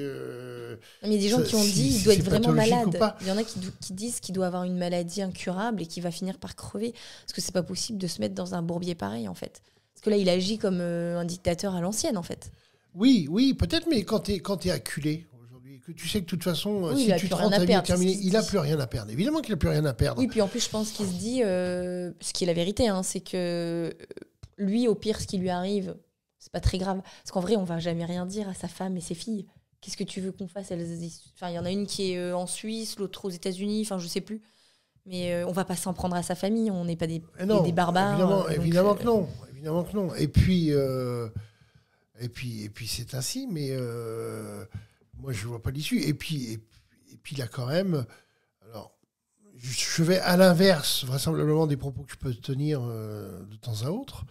Mais il y a des gens qui ont dit qu'il doit être vraiment malade. Il y en a qui disent qu'il doit avoir une maladie incurable et qu'il va finir par crever. Parce que c'est pas possible de se mettre dans un bourbier pareil, en fait. Parce que là, il agit comme un dictateur à l'ancienne, en fait. Oui, peut-être, mais quand t'es acculé aujourd'hui, que tu sais que de toute façon, si tu te rends, ta vie est terminée, il n'a plus rien à perdre. Évidemment qu'il n'a plus rien à perdre. Oui, puis en plus, je pense qu'il se dit, ce qui est la vérité, hein, c'est que lui, au pire, ce qui lui arrive, c'est pas très grave. Parce qu'en vrai, on va jamais rien dire à sa femme et ses filles. Qu'est-ce que tu veux qu'on fasse? Enfin, il y en a une qui est en Suisse, l'autre aux États-Unis, enfin, je sais plus. Mais on va pas s'en prendre à sa famille, on n'est pas des barbares. Évidemment que non. Et puis c'est ainsi, mais moi je vois pas l'issue. Et puis là quand même, alors je vais à l'inverse vraisemblablement des propos que je peux tenir de temps à autre,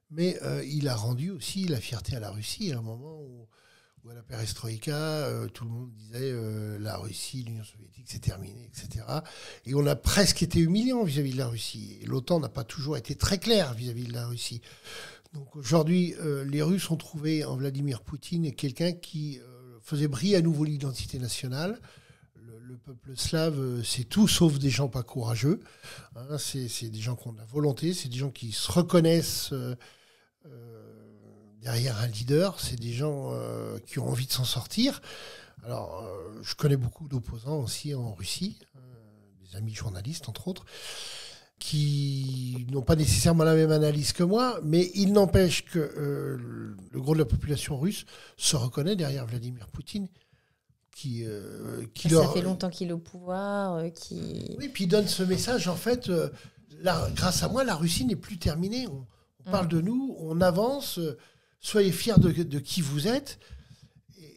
mais il a rendu aussi la fierté à la Russie à un moment où à la perestroïka, tout le monde disait la Russie, l'Union soviétique, c'est terminé, etc. Et on a presque été humiliant vis-à-vis de la Russie. Et l'OTAN n'a pas toujours été très clair vis-à-vis de la Russie. Donc aujourd'hui, les Russes ont trouvé en Vladimir Poutine quelqu'un qui faisait briller à nouveau l'identité nationale. Le peuple slave, c'est tout sauf des gens pas courageux. Hein, c'est des gens qui ont de la volonté, c'est des gens qui se reconnaissent derrière un leader, c'est des gens qui ont envie de s'en sortir. Alors, je connais beaucoup d'opposants aussi en Russie, des amis journalistes entre autres, qui n'ont pas nécessairement la même analyse que moi, mais il n'empêche que le gros de la population russe se reconnaît derrière Vladimir Poutine, ça fait longtemps qu'il est au pouvoir, Oui, puis il donne ce message, en fait, grâce à moi, la Russie n'est plus terminée. On parle de nous, on avance, soyez fiers de qui vous êtes.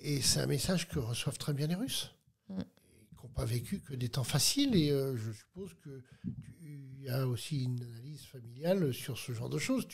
Et c'est un message que reçoivent très bien les Russes, qui n'ont pas vécu que des temps faciles. Et je suppose qu'il y a aussi une analyse familiale sur ce genre de choses.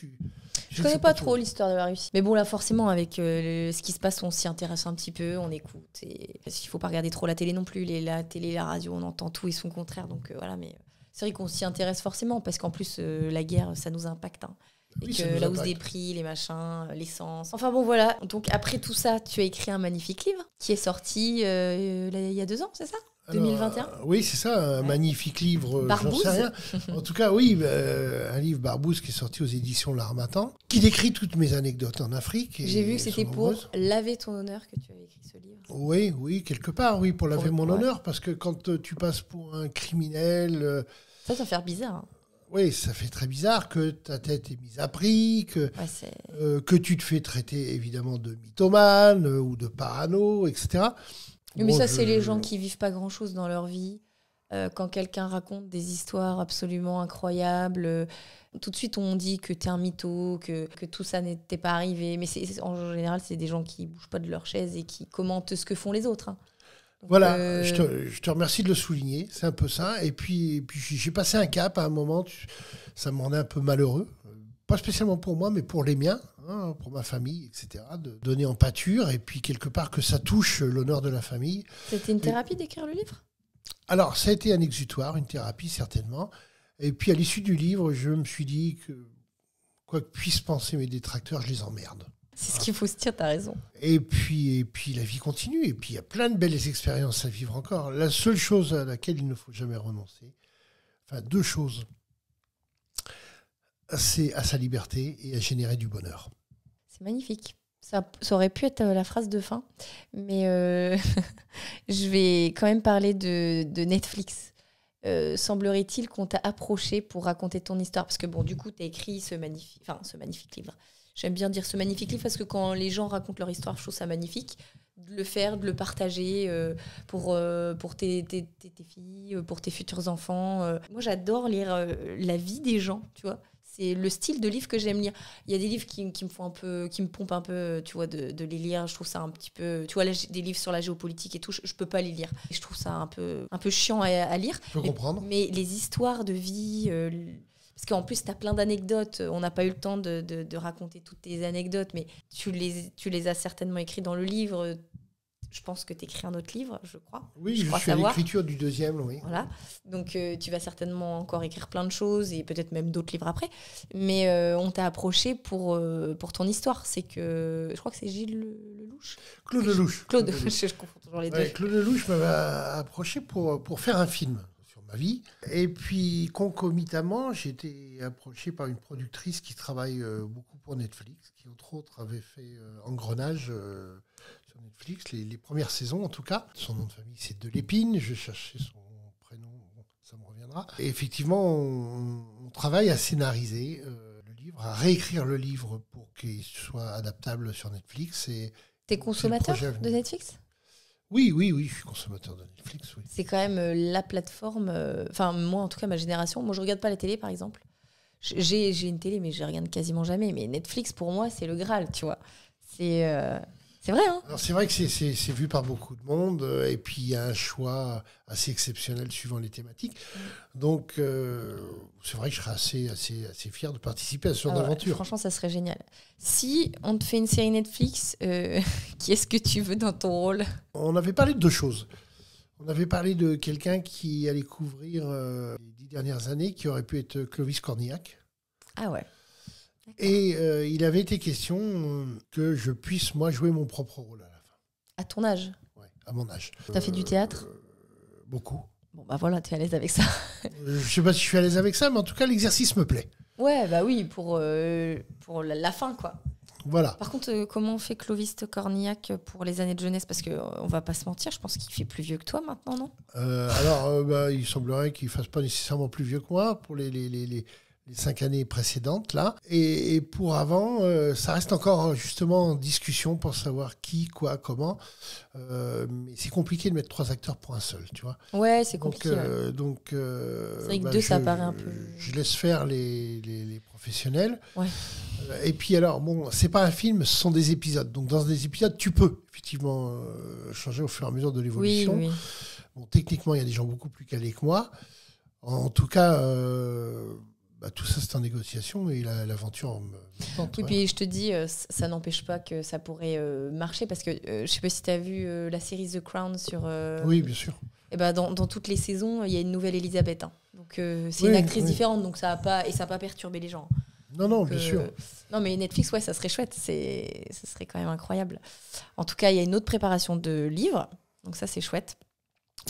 Je ne connais pas trop l'histoire de la Russie. Mais bon, là, forcément, avec ce qui se passe, on s'y intéresse un petit peu, on écoute. Parce qu'il ne faut pas regarder trop la télé non plus. La télé, la radio, on entend tout et son contraire. Donc voilà, mais c'est vrai qu'on s'y intéresse forcément, parce qu'en plus, la guerre, ça nous impacte. Hein. Et oui, que la hausse des prix, les machins, l'essence. Enfin bon, voilà. Donc après tout ça, tu as écrit un magnifique livre qui est sorti il y a 2 ans, c'est ça? 2021. Oui, c'est ça, un magnifique livre, j'en sais rien. En tout cas, oui, un livre Barbouze qui est sorti aux éditions L'Harmattan, qui décrit toutes mes anecdotes en Afrique. J'ai vu que c'était pour laver ton honneur que tu avais écrit ce livre. Oui, quelque part, oui, pour laver mon honneur, parce que quand tu passes pour un criminel... Ça va faire bizarre. Hein. Oui, ça fait très bizarre que ta tête est mise à prix, que tu te fais traiter évidemment de mythomane ou de parano, etc. Oui, mais ça, c'est les gens qui vivent pas grand-chose dans leur vie. Quand quelqu'un raconte des histoires absolument incroyables, tout de suite on dit que t'es un mytho, que tout ça n'était pas arrivé. Mais en général, c'est des gens qui bougent pas de leur chaise et qui commentent ce que font les autres. Hein. Donc, voilà, je te remercie de le souligner, c'est un peu ça. Et puis j'ai passé un cap à un moment, ça me rendait un peu malheureux. Pas spécialement pour moi, mais pour les miens, hein, pour ma famille, etc. De donner en pâture, et puis quelque part que ça touche l'honneur de la famille. C'était une thérapie d'écrire le livre ? Alors, ça a été un exutoire, une thérapie certainement. Et puis à l'issue du livre, je me suis dit que, quoi que puissent penser mes détracteurs, je les emmerde. C'est ce qu'il faut se dire, t'as raison. Et puis la vie continue, et puis il y a plein de belles expériences à vivre encore. La seule chose à laquelle il ne faut jamais renoncer, enfin 2 choses, c'est à sa liberté et à générer du bonheur. C'est magnifique. Ça aurait pu être la phrase de fin, mais je vais quand même parler de Netflix. Semblerait-il qu'on t'a approché pour raconter ton histoire, parce que bon, du coup, t'as écrit ce magnifique livre. J'aime bien dire ce magnifique livre parce que quand les gens racontent leur histoire, je trouve ça magnifique de le faire, de le partager pour tes filles, pour tes futurs enfants. Moi, j'adore lire la vie des gens, tu vois. C'est le style de livre que j'aime lire. Il y a des livres qui me font un peu, qui me pompent un peu, tu vois, de les lire. Je trouve ça un petit peu, tu vois, là, des livres sur la géopolitique et tout, je peux pas les lire. Je trouve ça un peu chiant à lire. Je peux comprendre. Mais les histoires de vie, Parce qu'en plus, tu as plein d'anecdotes. On n'a pas eu le temps de raconter toutes tes anecdotes, mais tu les as certainement écrites dans le livre. Je pense que tu écris un autre livre, je crois. Oui, je suis à l'écriture du 2e, oui. Voilà. Donc, tu vas certainement encore écrire plein de choses et peut-être même d'autres livres après. Mais on t'a approché pour ton histoire. C'est que... Je crois que c'est Gilles Lelouch. Claude Lelouch. Claude, je confonds toujours les deux. Ouais, Claude Lelouch m'avait approché pour faire un film sur ma vie. Et puis, concomitamment, j'ai été approché par une productrice qui travaille beaucoup pour Netflix, qui, entre autres, avait fait Engrenage... sur Netflix, les premières saisons en tout cas. Son nom de famille c'est Delépine, je cherchais son prénom, bon, ça me reviendra. Et effectivement, on travaille à scénariser le livre, à réécrire le livre pour qu'il soit adaptable sur Netflix. T'es consommateur de Netflix ? Oui, je suis consommateur de Netflix, oui. C'est quand même la plateforme, enfin moi en tout cas ma génération, moi je regarde pas la télé par exemple. J'ai une télé mais je regarde quasiment jamais, mais Netflix pour moi c'est le Graal, tu vois. C'est vrai, hein. Alors c'est vrai que c'est vu par beaucoup de monde, et puis il y a un choix assez exceptionnel suivant les thématiques. Donc c'est vrai que je serais assez fier de participer à ce genre d'aventure. Franchement, ça serait génial. Si on te fait une série Netflix, qui est-ce que tu veux dans ton rôle ? On avait parlé de 2 choses. On avait parlé de quelqu'un qui allait couvrir les 10 dernières années, qui aurait pu être Clovis Cornillac. Ah ouais. Et il avait été question que je puisse, moi, jouer mon propre rôle à la fin. À ton âge ? Oui, à mon âge. T'as fait du théâtre ? Beaucoup. Bon, bah voilà, t'es à l'aise avec ça. Je sais pas si je suis à l'aise avec ça, mais en tout cas, l'exercice me plaît. Ouais, bah oui, pour la fin, quoi. Voilà. Par contre, comment fait Clovis Cornillac pour les années de jeunesse ? Parce qu'on va pas se mentir, je pense qu'il fait plus vieux que toi maintenant, non ? Alors, il semblerait qu'il fasse pas nécessairement plus vieux que moi pour les 5 années précédentes, là. Et pour avant, ça reste encore justement en discussion pour savoir qui, quoi, comment. Mais c'est compliqué de mettre 3 acteurs pour un seul, tu vois. Ouais, c'est compliqué. Donc, c'est vrai que 2, ça paraît un peu... Je laisse faire les professionnels. Ouais. Et puis alors, bon, c'est pas un film, ce sont des épisodes. Donc dans des épisodes, tu peux effectivement changer au fur et à mesure de l'évolution. Oui. Bon, techniquement, il y a des gens beaucoup plus calés que moi. En tout cas... tout ça, c'est en négociation et l'aventure me tente. Et puis, je te dis, ça n'empêche pas que ça pourrait marcher parce que je sais pas si tu as vu la série The Crown sur... Oui, bien sûr. Et dans toutes les saisons, il y a une nouvelle Elisabeth. Hein. Donc, c'est une actrice différente, donc ça n'a pas perturbé les gens. Non, donc, bien sûr. Non, mais Netflix, ouais, ça serait chouette. Ça serait quand même incroyable. En tout cas, il y a une autre préparation de livres. Donc, ça, c'est chouette.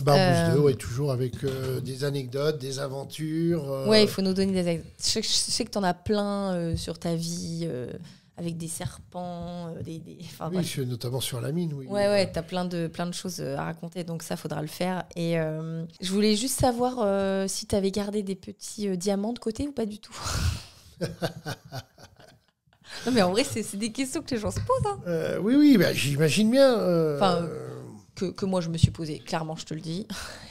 Barbouze 2, ouais, toujours avec des anecdotes, des aventures. Ouais, il faut nous donner des anecdotes. Je sais que tu en as plein sur ta vie, avec des serpents, oui, notamment sur la mine. Oui. Ouais, tu as plein de choses à raconter, donc ça, faudra le faire. Et je voulais juste savoir si tu avais gardé des petits diamants de côté ou pas du tout. Non, mais en vrai, c'est des questions que les gens se posent. Hein. Oui, j'imagine bien. Que moi je me suis posé, clairement je te le dis.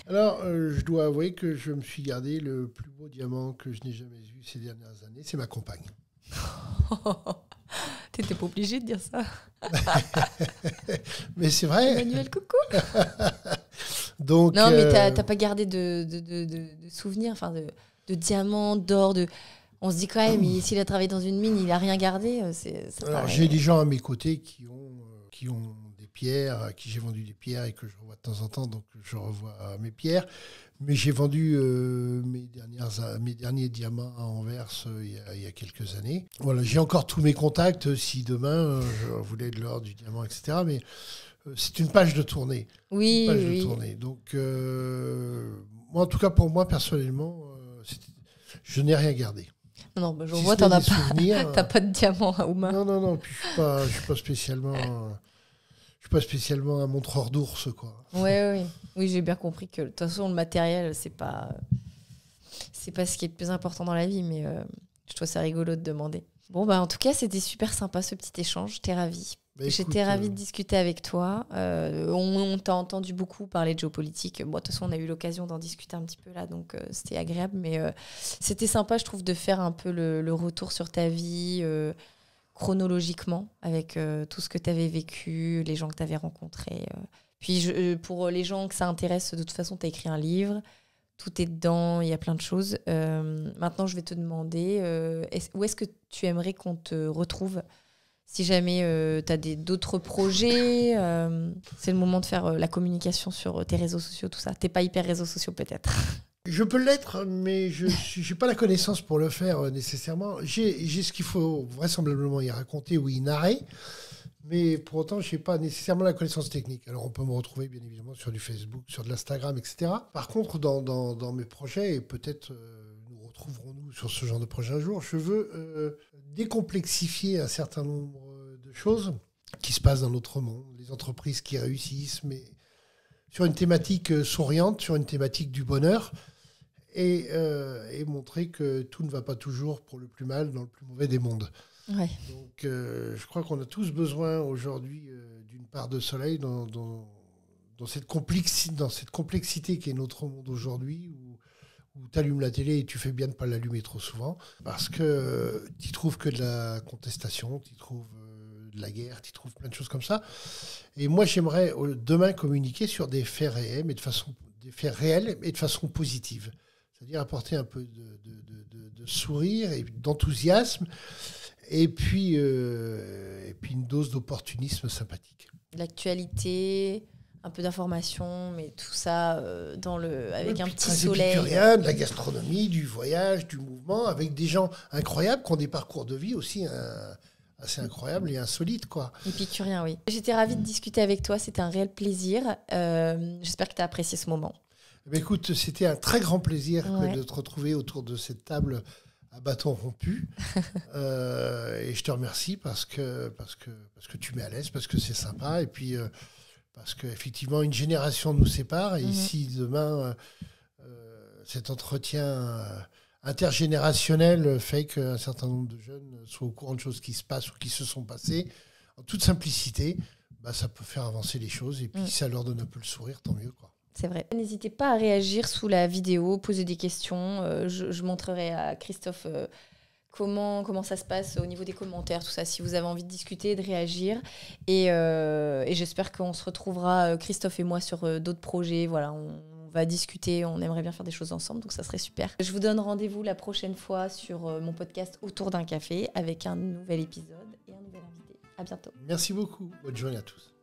Alors, je dois avouer que je me suis gardé le plus beau diamant que je n'ai jamais vu ces dernières années, c'est ma compagne. T'étais pas obligé de dire ça. Mais c'est vrai. Emmanuel, coucou. Donc, non, mais t'as pas gardé de souvenirs, enfin de diamants, d'or, On se dit quand même, s'il a travaillé dans une mine, il a rien gardé. Alors, j'ai des gens à mes côtés qui ont des pierres, à qui j'ai vendu des pierres et que je revois de temps en temps, donc je revois mes pierres. Mais j'ai vendu mes derniers diamants à Anvers il y a quelques années. Voilà, j'ai encore tous mes contacts si demain je voulais de l'or, du diamant, etc. Mais c'est une page de tournée. Oui, de tournée. Donc, moi, en tout cas, pour moi, personnellement, je n'ai rien gardé. Non, je vois, t'en as pas. T'as pas de diamant à Ouma. Non. Puis je suis pas spécialement un montreur d'ours, quoi. Oui, j'ai bien compris que de toute façon le matériel c'est pas ce qui est le plus important dans la vie, mais je trouve ça rigolo de demander. Bon en tout cas c'était super sympa ce petit échange. J'étais ravie. J'étais ravie de discuter avec toi. On t'a entendu beaucoup parler de géopolitique. Bon, de toute façon, on a eu l'occasion d'en discuter un petit peu là, donc c'était agréable. Mais c'était sympa, je trouve, de faire un peu le retour sur ta vie chronologiquement, avec tout ce que tu avais vécu, les gens que tu avais rencontrés. Puis pour les gens que ça intéresse, de toute façon, tu as écrit un livre. tout est dedans, il y a plein de choses. Maintenant, je vais te demander, où est-ce que tu aimerais qu'on te retrouve ? Si jamais tu as d'autres projets, c'est le moment de faire la communication sur tes réseaux sociaux, tout ça. T'es pas hyper réseaux sociaux peut-être. Je peux l'être, mais je n'ai pas la connaissance pour le faire nécessairement. J'ai ce qu'il faut vraisemblablement y raconter ou y narrer, mais pour autant, je n'ai pas nécessairement la connaissance technique. Alors, on peut me retrouver, bien évidemment, sur du Facebook, sur de l'Instagram, etc. Par contre, dans mes projets, et peut-être nous retrouverons-nous sur ce genre de projet un jour, je veux décomplexifier un certain nombre de choses qui se passent dans notre monde, les entreprises qui réussissent, mais sur une thématique souriante, sur une thématique du bonheur, et montrer que tout ne va pas toujours pour le plus mal dans le plus mauvais des mondes. Ouais. Donc, je crois qu'on a tous besoin aujourd'hui d'une part de soleil dans cette complexité qui est notre monde aujourd'hui, où tu allumes la télé et tu fais bien de ne pas l'allumer trop souvent, parce que tu y trouves que de la contestation, tu y trouves de la guerre, tu y trouves plein de choses comme ça. Et moi, j'aimerais demain communiquer sur des faits réels, mais de façon positive. C'est-à-dire apporter un peu de sourire et d'enthousiasme, et puis une dose d'opportunisme sympathique. L'actualité, un peu d'information, mais tout ça avec un petit soleil. Épicurien, de la gastronomie, du voyage, du mouvement, avec des gens incroyables qui ont des parcours de vie aussi assez incroyables et insolites, quoi. Épicurien, oui. J'étais ravie de discuter avec toi, c'était un réel plaisir. J'espère que tu as apprécié ce moment. Écoute, c'était un très grand plaisir de te retrouver autour de cette table à bâton rompu. Et je te remercie parce que tu mets à l'aise, parce que c'est sympa, et puis parce qu'effectivement, une génération nous sépare. Et si demain, cet entretien intergénérationnel fait qu'un certain nombre de jeunes soient au courant de choses qui se passent ou qui se sont passées, en toute simplicité, ça peut faire avancer les choses. Et puis, si ça leur donne un peu le sourire, tant mieux, quoi. C'est vrai. N'hésitez pas à réagir sous la vidéo, poser des questions. Je montrerai à Christophe comment ça se passe au niveau des commentaires, tout ça, si vous avez envie de discuter, de réagir. Et j'espère qu'on se retrouvera, Christophe et moi, sur d'autres projets. Voilà, on va discuter, on aimerait bien faire des choses ensemble, donc ça serait super. Je vous donne rendez-vous la prochaine fois sur mon podcast Autour d'un café avec un nouvel épisode et un nouvel invité. À bientôt. Merci beaucoup. Bonne journée à tous.